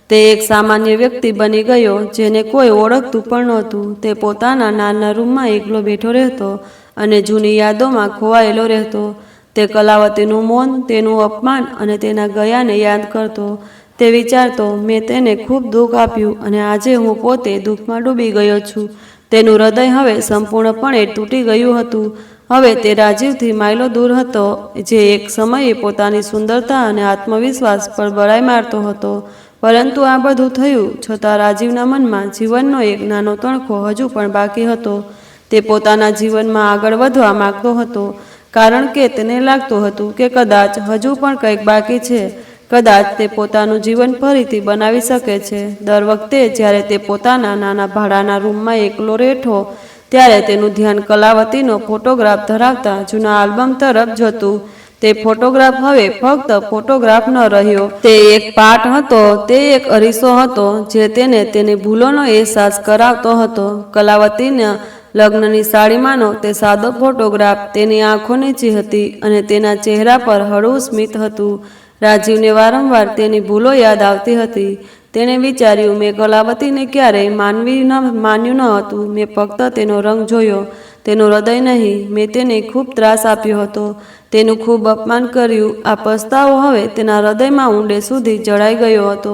તે એક સામાન્ય વ્યક્તિ બની ગયો જેને કોઈ ઓળખતું પણ નહોતું. તે પોતાના નાના રૂમમાં એકલો બેઠો રહેતો અને જૂની યાદોમાં ખોવાયેલો રહેતો. તે કલાવતીનું મૌન, તેનું અપમાન અને તેના ગયાને યાદ કરતો. તે વિચારતો, મેં તેને ખૂબ દુઃખ આપ્યું અને આજે હું પોતે દુઃખમાં ડૂબી ગયો છું. તેનું હૃદય હવે સંપૂર્ણપણે તૂટી ગયું હતું. હવે તે રાજીવથી માઇલો દૂર હતો, જે એક સમયે પોતાની સુંદરતા અને આત્મવિશ્વાસ પર બડાઈ મારતો હતો. પરંતુ આ બધું થયું છતાં રાજીવના મનમાં જીવનનો એક નાનો તણખો હજુ પણ બાકી હતો. તે પોતાના જીવનમાં આગળ વધવા માંગતો હતો, કારણ કે તેને લાગતું હતું કે કદાચ હજુ પણ કંઈક બાકી છે. કદાચ તે પોતાનું જીવન ફરીથી બનાવી શકે છે. દર વખતે જ્યારે તે પોતાના નાના ભાડાના રૂમમાં એકલો રહેતો, ત્યારે તેનું ધ્યાન કલાવતીનો ફોટોગ્રાફ ધરાવતા જૂના આલ્બમ તરફ જતું. તે ફોટોગ્રાફ હવે ફક્ત ફોટોગ્રાફ ન રહ્યો. તે એક પાઠ હતો, તે એક અરીસો હતો જે તેને તેની ભૂલોનો અહેસાસ કરાવતો હતો. કલાવતીના લગ્નની સાડીમાંનો તે સાદો ફોટોગ્રાફ તેની આંખો નીચી હતી અને તેના ચહેરા પર હળવું સ્મિત હતું. રાજીવને વારંવાર તેની ભૂલો યાદ આવતી હતી. તેણે વિચાર્યું, મેં કલાવતીને ક્યારેય માન્યું ન હતું. મેં ફક્ત તેનો રંગ જોયો, તેનું હૃદય નહીં. મેં તેને ખૂબ ત્રાસ આપ્યો હતો, તેનું ખૂબ અપમાન કર્યું. આ પસ્તાવો હવે તેના હૃદયમાં ઊંડે સુધી જડાઈ ગયો હતો.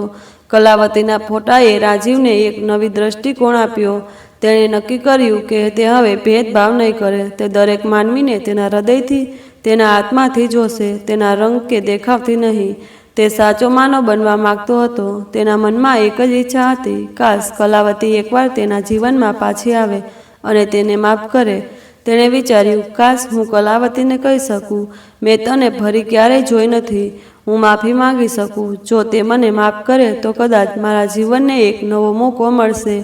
કલાવતીના ફોટાએ રાજીવને એક નવી દ્રષ્ટિકોણ આપ્યો. તેણે નક્કી કર્યું કે તે હવે ભેદભાવ નહીં કરે. તે દરેક માનવીને તેના હૃદયથી, તેના આત્માથી જોશે, તેના રંગ કે દેખાવથી નહીં. તે સાચો માનવ બનવા માંગતો હતો. તેના મનમાં એક જ ઈચ્છા હતી, કાશ કલાવતી એકવાર તેના જીવનમાં પાછી આવે અને તેને માફ કરે. તેણે વિચાર્યું, કાશ હું કલાવતીને કહી શકું, મેં તને ફરી ક્યારેય જોઈ નથી. હું માફી માંગી શકું. જો તે મને માફ કરે તો કદાચ મારા જીવનને એક નવો મોકો મળશે.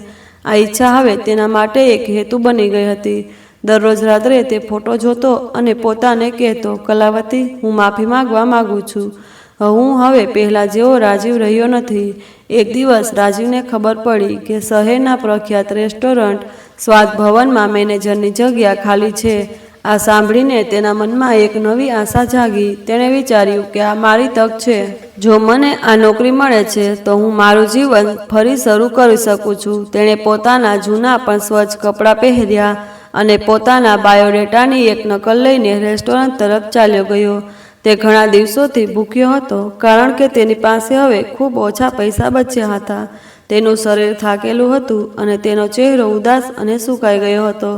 આ ઈચ્છા હવે તેના માટે એક હેતુ બની ગઈ હતી. દરરોજ રાત્રે તે ફોટો જોતો અને પોતાને કહેતો, કલાવતી, હું માફી માંગવા માગું છું. હું હવે પહેલાં જેવો રાજીવ રહ્યો નથી. એક દિવસ રાજીવને ખબર પડી કે શહેરના પ્રખ્યાત રેસ્ટોરન્ટ સ્વાદ ભવનમાં મેનેજરની જગ્યા ખાલી છે. આ સાંભળીને તેના મનમાં એક નવી આશા જાગી. તેણે વિચાર્યું કે આ મારી તક છે. જો મને આ નોકરી મળે છે તો હું મારું જીવન ફરી શરૂ કરી શકું છું. તેણે પોતાના જૂના પણ સ્વચ્છ કપડાં પહેર્યા અને પોતાના બાયોડેટાની એક નકલ લઈને રેસ્ટોરન્ટ તરફ ચાલ્યો ગયો. તે ઘણા દિવસોથી ભૂખ્યો હતો, કારણ કે તેની પાસે હવે ખૂબ ઓછા પૈસા બચ્યા હતા. તેનું શરીર થાકેલું હતું અને તેનો ચહેરો ઉદાસ અને સુકાઈ ગયો હતો.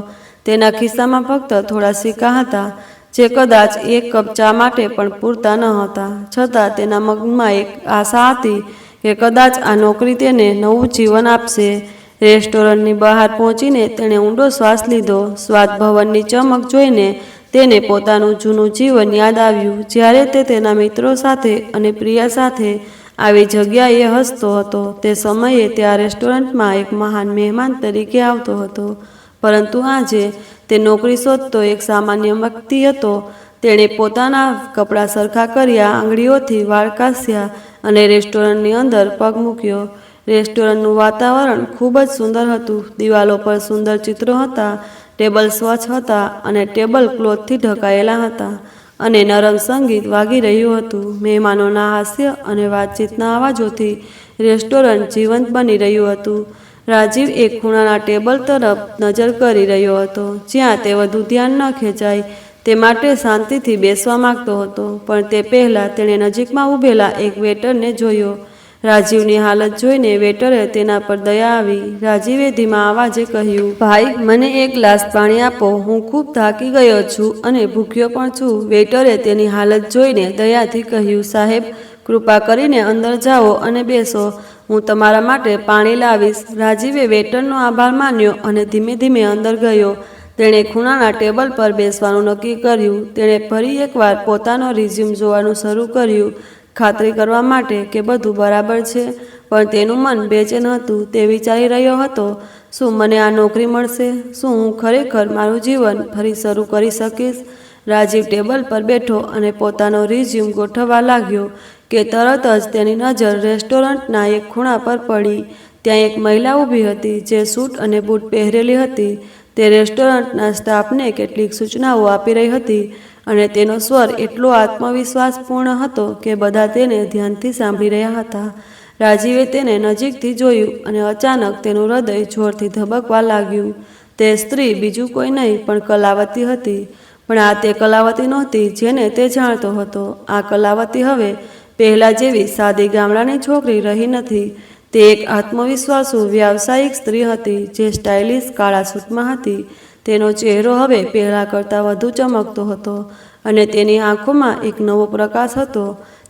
તેના ખિસ્સામાં ફક્ત થોડા સિક્કા હતા, જે કદાચ એક કપ ચા માટે પણ પૂરતા ન હતા. છતાં તેના મગજમાં એક આશા હતી કે કદાચ આ નોકરી તેને નવું જીવન આપશે. રેસ્ટોરન્ટની બહાર પહોંચીને તેણે ઊંડો શ્વાસ લીધો. સ્વાદ ભવનની ચમક જોઈને તેને પોતાનું જૂનું જીવન યાદ આવ્યું, જ્યારે તે તેના મિત્રો સાથે અને પ્રિયા સાથે આવી જગ્યાએ હસતો હતો. તે સમયે તે આ રેસ્ટોરન્ટમાં એક મહાન મહેમાન તરીકે આવતો હતો, પરંતુ આજે તે નોકરી શોધતો એક સામાન્ય વ્યક્તિ હતો. તેણે પોતાના કપડાં સરખા કર્યા, આંગળીઓથી વાળ કાસ્યા અને રેસ્ટોરન્ટની અંદર પગ મૂક્યો. રેસ્ટોરન્ટનું વાતાવરણ ખૂબ જ સુંદર હતું. દિવાલો પર સુંદર ચિત્રો હતા, ટેબલ સ્વચ્છ હતા અને ટેબલ ક્લોથથી ઢંકાયેલા હતા અને નરમ સંગીત વાગી રહ્યું હતું. મહેમાનોના હાસ્ય અને વાતચીતના અવાજોથી રેસ્ટોરન્ટ જીવંત બની રહ્યું હતું. રાજીવ એક ખૂણાના ટેબલ તરફ નજર કરી રહ્યો હતો, જ્યાં તે વધુ ધ્યાન ન ખેંચાય તે માટે શાંતિથી બેસવા માંગતો હતો. પણ તે પહેલાં તેણે નજીકમાં ઊભેલા એક વેટરને જોયો. રાજીવની હાલત જોઈને વેટરે તેના પર દયા આવી. રાજીવે ધીમા અવાજે કહ્યું, ભાઈ, મને એક ગ્લાસ પાણી આપો. હું ખૂબ થાકી ગયો છું અને ભૂખ્યો પણ છું. વેટરે તેની હાલત જોઈને દયાથી કહ્યું, સાહેબ, કૃપા કરીને અંદર જાઓ અને બેસો. હું તમારા માટે પાણી લાવીશ. રાજીવે વેટરનો આભાર માન્યો અને ધીમે ધીમે અંદર ગયો. તેણે ખૂણાના ટેબલ પર બેસવાનું નક્કી કર્યું. તેણે ફરી એકવાર પોતાનો રિઝ્યુમ જોવાનું શરૂ કર્યું, ખાતરી કરવા માટે કે બધું બરાબર છે. પણ તેનું મન બેચેન હતું. તે વિચારી રહ્યો હતો, શું મને આ નોકરી મળશે? શું હું ખરેખર મારું જીવન ફરી શરૂ કરી શકીશ? રાજીવ ટેબલ પર બેઠો અને પોતાનો રિઝ્યુમ ગોઠવવા લાગ્યો કે તરત જ તેની નજર રેસ્ટોરન્ટના એક ખૂણા પર પડી. ત્યાં એક મહિલા ઊભી હતી જે સૂટ અને બૂટ પહેરેલી હતી. તે રેસ્ટોરન્ટના સ્ટાફને કેટલીક સૂચનાઓ આપી રહી હતી અને તેનો સ્વર એટલો આત્મવિશ્વાસપૂર્ણ હતો કે બધા તેને ધ્યાનથી સાંભળી રહ્યા હતા. રાજીવે તેને નજીકથી જોયું અને અચાનક તેનું હૃદય જોરથી ધબકવા લાગ્યું. તે સ્ત્રી બીજું કોઈ નહીં પણ કલાવતી હતી. પણ આ તે કલાવતી નહોતી જેને તે જાણતો હતો. આ કલાવતી હવે પહેલા જેવી સાદી ગામડાની છોકરી રહી નથી. તે એક આત્મવિશ્વાસુ વ્યાવસાયિક સ્ત્રી હતી જે સ્ટાઇલિશ કાળા સૂટમાં હતી. તેનો ચહેરો હવે પહેલાં કરતાં વધુ ચમકતો હતો અને તેની આંખોમાં એક નવો પ્રકાશ હતો.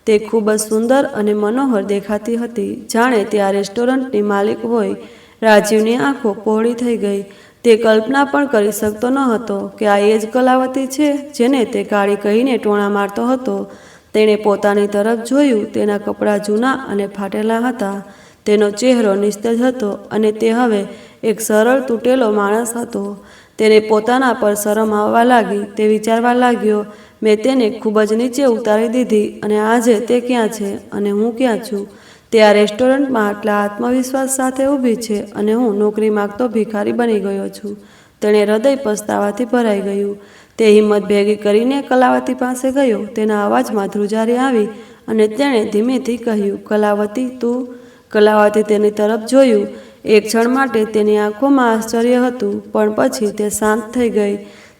તે ખૂબ જ સુંદર અને મનોહર દેખાતી હતી, જાણે તે આ રેસ્ટોરન્ટની માલિક હોય. રાજીવની આંખો પહોળી થઈ ગઈ. તે કલ્પના પણ કરી શકતો ન હતો કે આ એ જ કલાવતી છે જેને તે કાળી કહીને ટોણા મારતો હતો. તેણે પોતાની તરફ જોયું. તેના કપડાં જૂના અને ફાટેલા હતા. તેનો ચહેરો નિસ્તેજ હતો અને તે હવે એક સરળ તૂટેલો માણસ હતો. તેને પોતાના પર શરમ આવવા લાગી. તે વિચારવા લાગ્યો, મેં તેને ખૂબ જ નીચે ઉતારી દીધી અને આજે તે ક્યાં છે અને હું ક્યાં છું? તે આ રેસ્ટોરન્ટમાં આટલા આત્મવિશ્વાસ સાથે ઊભી છે અને હું નોકરી માગતો ભિખારી બની ગયો છું. તેણે હૃદય પસ્તાવાથી ભરાઈ ગયું. તે હિંમત ભેગી કરીને કલાવતી પાસે ગયો. તેના અવાજમાં ધ્રુજારી આવી અને તેણે ધીમેથી કહ્યું, કલાવતી, તું? કલાવતી તેની તરફ જોયું. એક ક્ષણ માટે તેની આંખોમાં આશ્ચર્ય હતું, પણ પછી તે શાંત થઈ ગઈ.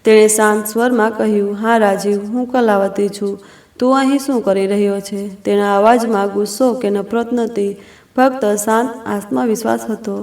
તેણે શાંત સ્વરમાં કહ્યું, હા રાજીવ, હું કલાવતી છું. તું અહીં શું કરી રહ્યો છે? તેના અવાજમાં ગુસ્સો કે નફરત નહોતી, ફક્ત શાંત આત્મવિશ્વાસ હતો.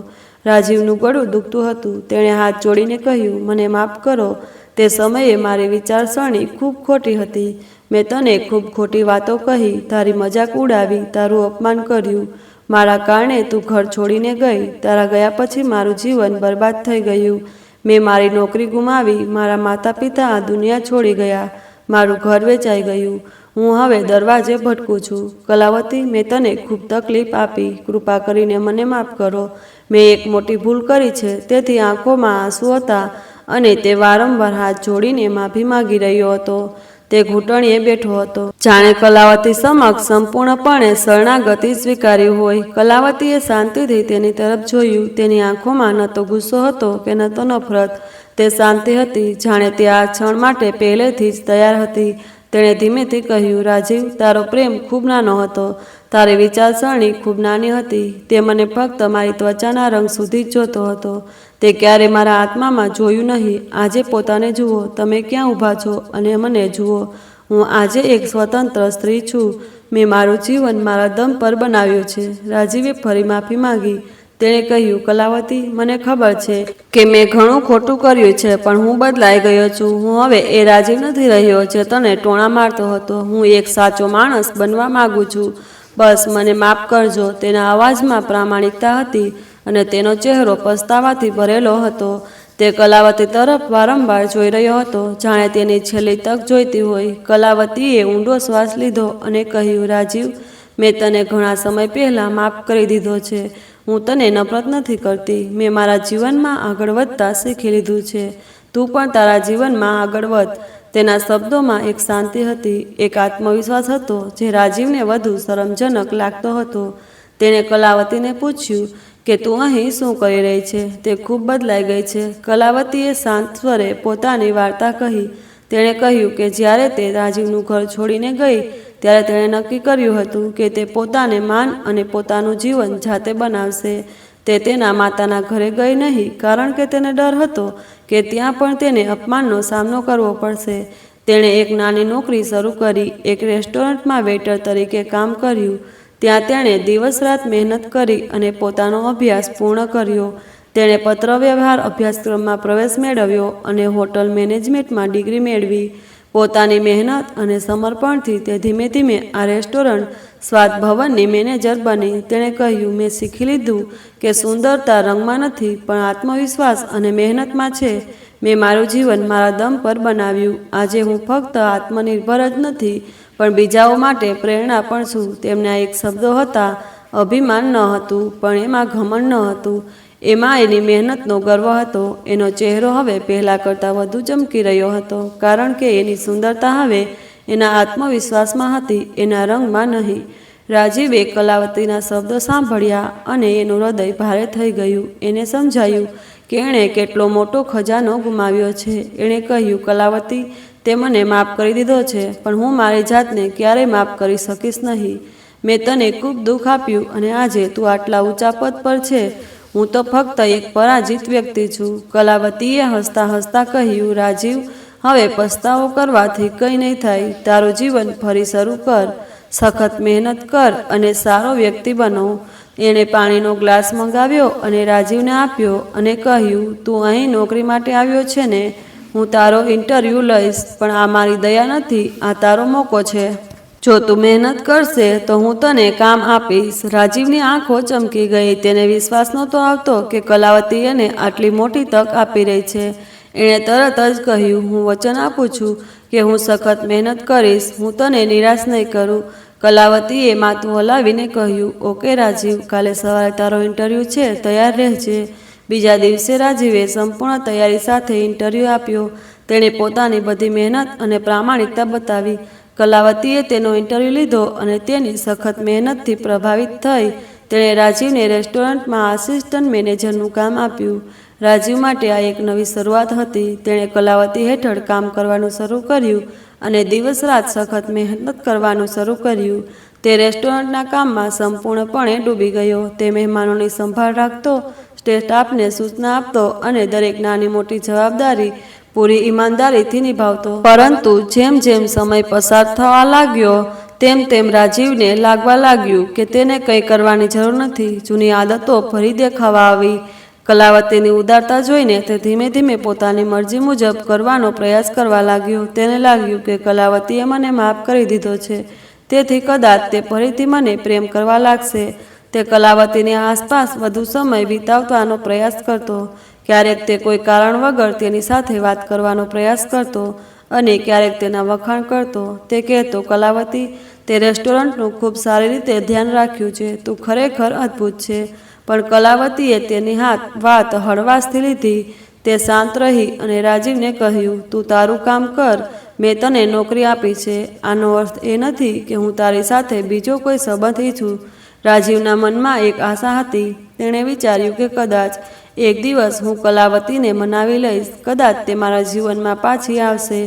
રાજીવનું ગળું દુખતું હતું. તેણે હાથ જોડીને કહ્યું, મને માફ કરો. તે સમયે મારી વિચારસરણી ખૂબ ખોટી હતી. મેં તને ખૂબ ખોટી વાતો કહી, તારી મજાક ઉડાવી, તારું અપમાન કર્યું. મારા કારણે તું ઘર છોડીને ગઈ. તારા ગયા પછી મારું જીવન બરબાદ થઈ ગયું. મેં મારી નોકરી ગુમાવી. મારા માતા પિતા આ દુનિયા છોડી ગયા. મારું ઘર વેચાઈ ગયું. હું હવે દરવાજે ભટકું છું. કલાવતી, મેં તને ખૂબ તકલીફ આપી. કૃપા કરીને મને માફ કરો. મેં એક મોટી ભૂલ કરી છે. તેથી આંખોમાં આંસુ હતા અને તે વારંવાર હાથ જોડીને માફી માંગી રહ્યો હતો. તે ઘૂંટણીએ બેઠો હતો, જાણે કલાવતી સમક્ષ સંપૂર્ણપણે શરણાગતિ સ્વીકારી હોય. કલાવતીએ શાંતિથી તેની તરફ જોયું. તેની આંખોમાં ન તો ગુસ્સો હતો કે ન તો નફરત. તે શાંતિ હતી, જાણે તે આ ક્ષણ માટે પહેલેથી જ તૈયાર હતી. તેણે ધીમેથી કહ્યું, રાજીવ, તારો પ્રેમ ખૂબ નાનો હતો. તારી વિચારસરણી ખૂબ નાની હતી. તે મને ફક્ત મારી ત્વચાના રંગ સુધી જ જોતો હતો. તે ક્યારે મારા આત્મામાં જોયું નહીં. આજે પોતાને જુઓ. તમે ક્યાં ઊભા છો અને મને જુઓ. હું આજે એક સ્વતંત્ર સ્ત્રી છું. મેં મારું જીવન મારા દમ પર બનાવ્યું છે. રાજીવે ફરી માફી માંગી. તેણે કહ્યું, કલાવતી, મને ખબર છે કે મેં ઘણું ખોટું કર્યું છે, પણ હું બદલાઈ ગયો છું. હું હવે એ રાજીવ નથી રહ્યો જે તને ટોણા મારતો હતો. હું એક સાચો માણસ બનવા માંગુ છું. બસ મને માફ કરજો. તેના અવાજમાં પ્રામાણિકતા હતી અને તેનો ચહેરો પસ્તાવાથી ભરેલો હતો. તે કલાવતી તરફ વારંવાર જોઈ રહ્યો હતો, જાણે તેની છેલ્લી તક જોઈતી હોય. કલાવતીએ ઊંડો શ્વાસ લીધો અને કહ્યું, રાજીવ, મેં તને ઘણા સમય પહેલાં માફ કરી દીધો છે. હું તને નફરત નથી કરતી. મેં મારા જીવનમાં આગળ વધતા શીખી લીધું છે. તું પણ તારા જીવનમાં આગળ વધ. તેના શબ્દોમાં એક શાંતિ હતી, એક આત્મવિશ્વાસ હતો જે રાજીવને વધુ શરમજનક લાગતો હતો. તેણે કલાવતીને પૂછ્યું કે તું અહીં શું કરી રહી છે? તે ખૂબ બદલાઈ ગઈ છે. કલાવતીએ શાંત સ્વરે પોતાની વાર્તા કહી. તેણે કહ્યું કે જ્યારે તે રાજીવનું ઘર છોડીને ગઈ ત્યારે તેણે નક્કી કર્યું હતું કે તે પોતાને માન અને પોતાનું જીવન જાતે બનાવશે. તે તેના માતાના ઘરે ગઈ નહીં, કારણ કે તેને ડર હતો કે ત્યાં પણ તેને અપમાનનો સામનો કરવો પડશે. તેણે એક નાની નોકરી શરૂ કરી. એક રેસ્ટોરન્ટમાં વેઇટર તરીકે કામ કર્યું. ત્યાં તેણે દિવસ રાત મહેનત કરી અને પોતાનો અભ્યાસ પૂર્ણ કર્યો. તેણે પત્રવ્યવહાર અભ્યાસક્રમમાં પ્રવેશ મેળવ્યો અને હોટલ મેનેજમેન્ટમાં ડિગ્રી મેળવી. પોતાની મહેનત અને સમર્પણથી તે ધીમે ધીમે આ રેસ્ટોરન્ટ સ્વાદ ભવનની મેનેજર બની. તેણે કહ્યું, મેં શીખી લીધું કે સુંદરતા રંગમાં નથી પણ આત્મવિશ્વાસ અને મહેનતમાં છે. મેં મારું જીવન મારા દમ પર બનાવ્યું. આજે હું ફક્ત આત્મનિર્ભર જ નથી પણ બીજાઓ માટે પ્રેરણા પણ છું. તેમના એક શબ્દો હતા, અભિમાન ન હતું પણ એમાં ઘમંડ ન હતું. એમાં એની મહેનતનો ગર્વ હતો. એનો ચહેરો હવે પહેલાં કરતાં વધુ ચમકી રહ્યો હતો, કારણ કે એની સુંદરતા હવે એના આત્મવિશ્વાસમાં હતી, એના રંગમાં નહીં. રાજીવે કલાવતીના શબ્દો સાંભળ્યા અને એનું હૃદય ભારે થઈ ગયું. એને સમજાયું કે એણે કેટલો મોટો ખજાનો ગુમાવ્યો છે. એણે કહ્યું, કલાવતી, તે મને માફ કરી દીધો છે, પણ હું મારી જાતને ક્યારેય માફ કરી શકીશ નહીં. મેં તને ખૂબ દુઃખ આપ્યું અને આજે તું આટલા ઊંચા પદ પર છે. હું તો ફક્ત એક પરાજિત વ્યક્તિ છું. કલાવતીએ હસતા હસતા કહ્યું, રાજીવ, હવે પસ્તાવો કરવાથી કંઈ નહીં થાય. તારું જીવન ફરી શરૂ કર, સખત મહેનત કર અને સારો વ્યક્તિ બનો. એણે પાણીનો ગ્લાસ મંગાવ્યો અને રાજીવને આપ્યો અને કહ્યું, તું અહીં નોકરી માટે આવ્યો છે ને? હું તારો ઇન્ટરવ્યૂ લઈશ, પણ આ મારી દયા નથી, આ તારો મોકો છે. જો તું મહેનત કરશે તો હું તને કામ આપીશ. રાજીવની આંખો ચમકી ગઈ. તેને વિશ્વાસ નહોતો આવતો કે કલાવતી એને આટલી મોટી તક આપી રહી છે. એણે તરત જ કહ્યું, હું વચન આપું છું કે હું સખત મહેનત કરીશ. હું તને નિરાશ નહીં કરું. કલાવતીએ માથું હલાવીને કહ્યું, ઓકે રાજીવ, કાલે સવારે તારો ઇન્ટરવ્યૂ છે, તૈયાર રહેજે. બીજા દિવસે રાજીવે સંપૂર્ણ તૈયારી સાથે ઇન્ટરવ્યૂ આપ્યો. તેણે પોતાની બધી મહેનત અને પ્રામાણિકતા બતાવી. કલાવતીએ તેનો ઇન્ટરવ્યૂ લીધો અને તેની સખત મહેનતથી પ્રભાવિત થઈ. તેણે રાજીવને રેસ્ટોરન્ટમાં આસિસ્ટન્ટ મેનેજરનું કામ આપ્યું. રાજીવ માટે આ એક નવી શરૂઆત હતી. તેણે કલાવતી હેઠળ કામ કરવાનું શરૂ કર્યું અને દિવસ રાત સખત મહેનત કરવાનું શરૂ કર્યું. તે રેસ્ટોરન્ટના કામમાં સંપૂર્ણપણે ડૂબી ગયો. તે મહેમાનોની સંભાળ રાખતો, સ્ટાફને સૂચના આપતો અને દરેક નાની મોટી જવાબદારી પૂરી ઈમાનદારીથી નિભાવતો. પરંતુ જેમ જેમ સમય પસાર થવા લાગ્યો તેમ તેમ રાજીવને લાગવા લાગ્યું કે તેને કંઈ કરવાની જરૂર નથી. જૂની આદતો ફરી દેખાવા આવી. કલાવતીની ઉદારતા જોઈને તે ધીમે ધીમે પોતાની મરજી મુજબ કરવાનો પ્રયાસ કરવા લાગ્યો. તેને લાગ્યું કે કલાવતીએ મને માફ કરી દીધો છે, તેથી કદાચ તે ફરીથી મને પ્રેમ કરવા લાગશે. તે કલાવતીની આસપાસ વધુ સમય વિતાવવાનો પ્રયાસ કરતો. ક્યારેક તે કોઈ કારણ વગર તેની સાથે વાત કરવાનો પ્રયાસ કરતો અને ક્યારેક તેના વખાણ કરતો. તે કહેતો, કલાવતી, તે રેસ્ટોરન્ટનું ખૂબ સારી રીતે ધ્યાન રાખ્યું છે, તું ખરેખર અદ્ભુત છે. પણ કલાવતીએ તેની વાત હળવાશથી લીધી. તે શાંત રહી અને રાજીવને કહ્યું, તું તારું કામ કર, મેં તને નોકરી આપી છે. આનો અર્થ એ નથી કે હું તારી સાથે બીજો કોઈ સંબંધ ઈચ્છું. રાજીવના મનમાં એક આશા હતી. તેણે વિચાર્યું કે કદાચ એક દિવસ હું કલાવતીને મનાવી લઈશ. કદાચ તે મારા જીવનમાં પાછી આવશે.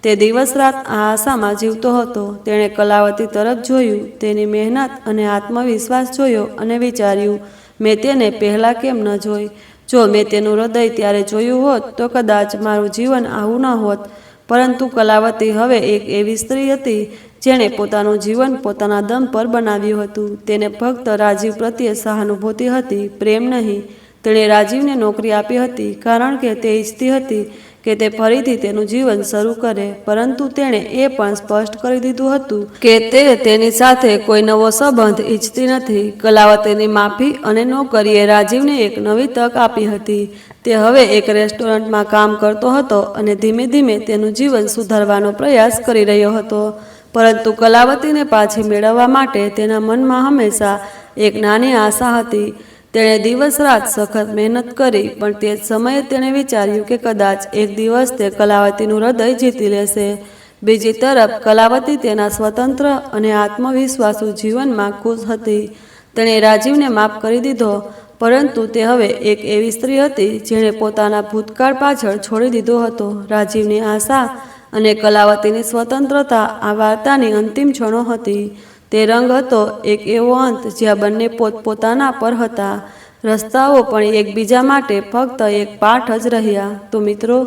તે દિવસ રાત આ આશામાં જીવતો હતો. તેણે કલાવતી તરફ જોયું, તેની મહેનત અને આત્મવિશ્વાસ જોયો અને વિચાર્યું, મેં તેને પહેલાં કેમ ન જોઈ? જો મેં તેનું હૃદય ત્યારે જોયું હોત તો કદાચ મારું જીવન આવું ન હોત. પરંતુ કલાવતી હવે એક એવી સ્ત્રી હતી જેણે પોતાનું જીવન પોતાના દમ પર બનાવ્યું હતું. તેને ફક્ત રાજીવ પ્રત્યે સહાનુભૂતિ હતી, પ્રેમ નહીં. તેણે રાજીવને નોકરી આપી હતી કારણ કે તે ઈચ્છતી હતી કે તે ફરીથી તેનું જીવન શરૂ કરે. પરંતુ તેણે એ પણ સ્પષ્ટ કરી દીધું હતું કે તે તેની સાથે કોઈ નવો સંબંધ ઈચ્છતી નથી. કલાવતીની માફી અને નોકરીએ રાજીવને એક નવી તક આપી હતી. તે હવે એક રેસ્ટોરન્ટમાં કામ કરતો હતો અને ધીમે ધીમે તેનું જીવન સુધારવાનો પ્રયાસ કરી રહ્યો હતો. પરંતુ કલાવતીને પાછી મેળવવા માટે તેના મનમાં હંમેશા એક નાની આશા હતી. તેણે દિવસ રાત સખત મહેનત કરી, પણ તે જ સમયે તેણે વિચાર્યું કે કદાચ એક દિવસ તે કલાવતીનું હૃદય જીતી લેશે. બીજી તરફ કલાવતી તેના સ્વતંત્ર અને આત્મવિશ્વાસુ જીવનમાં ખુશ હતી. તેણે રાજીવને માફ કરી દીધો, પરંતુ તે હવે એક એવી સ્ત્રી હતી જેણે પોતાના ભૂતકાળ પાછળ છોડી દીધો હતો. રાજીવની આશા અને કલાવતીની સ્વતંત્રતા આ વાર્તાની અંતિમ ક્ષણો હતી. તે રંગ હતો એક એવો અંત જ્યાં બંને પોતપોતાના પર હતા. રસ્તાઓ પણ એકબીજા માટે ફક્ત એક પાઠ જ રહ્યા. તો મિત્રો,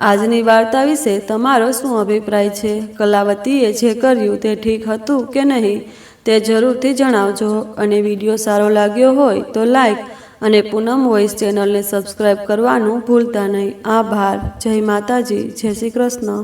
આજની વાર્તા વિશે તમારો શું અભિપ્રાય છે? કલાવતીએ જે કર્યું તે ઠીક હતું કે નહીં તે જરૂરથી જણાવજો. અને વિડીયો સારો લાગ્યો હોય તો લાઈક અને પૂનમ વોઇસ ચેનલને સબસ્ક્રાઈબ કરવાનું ભૂલતા નહીં. આભાર. જય માતાજી. જય શ્રી કૃષ્ણ.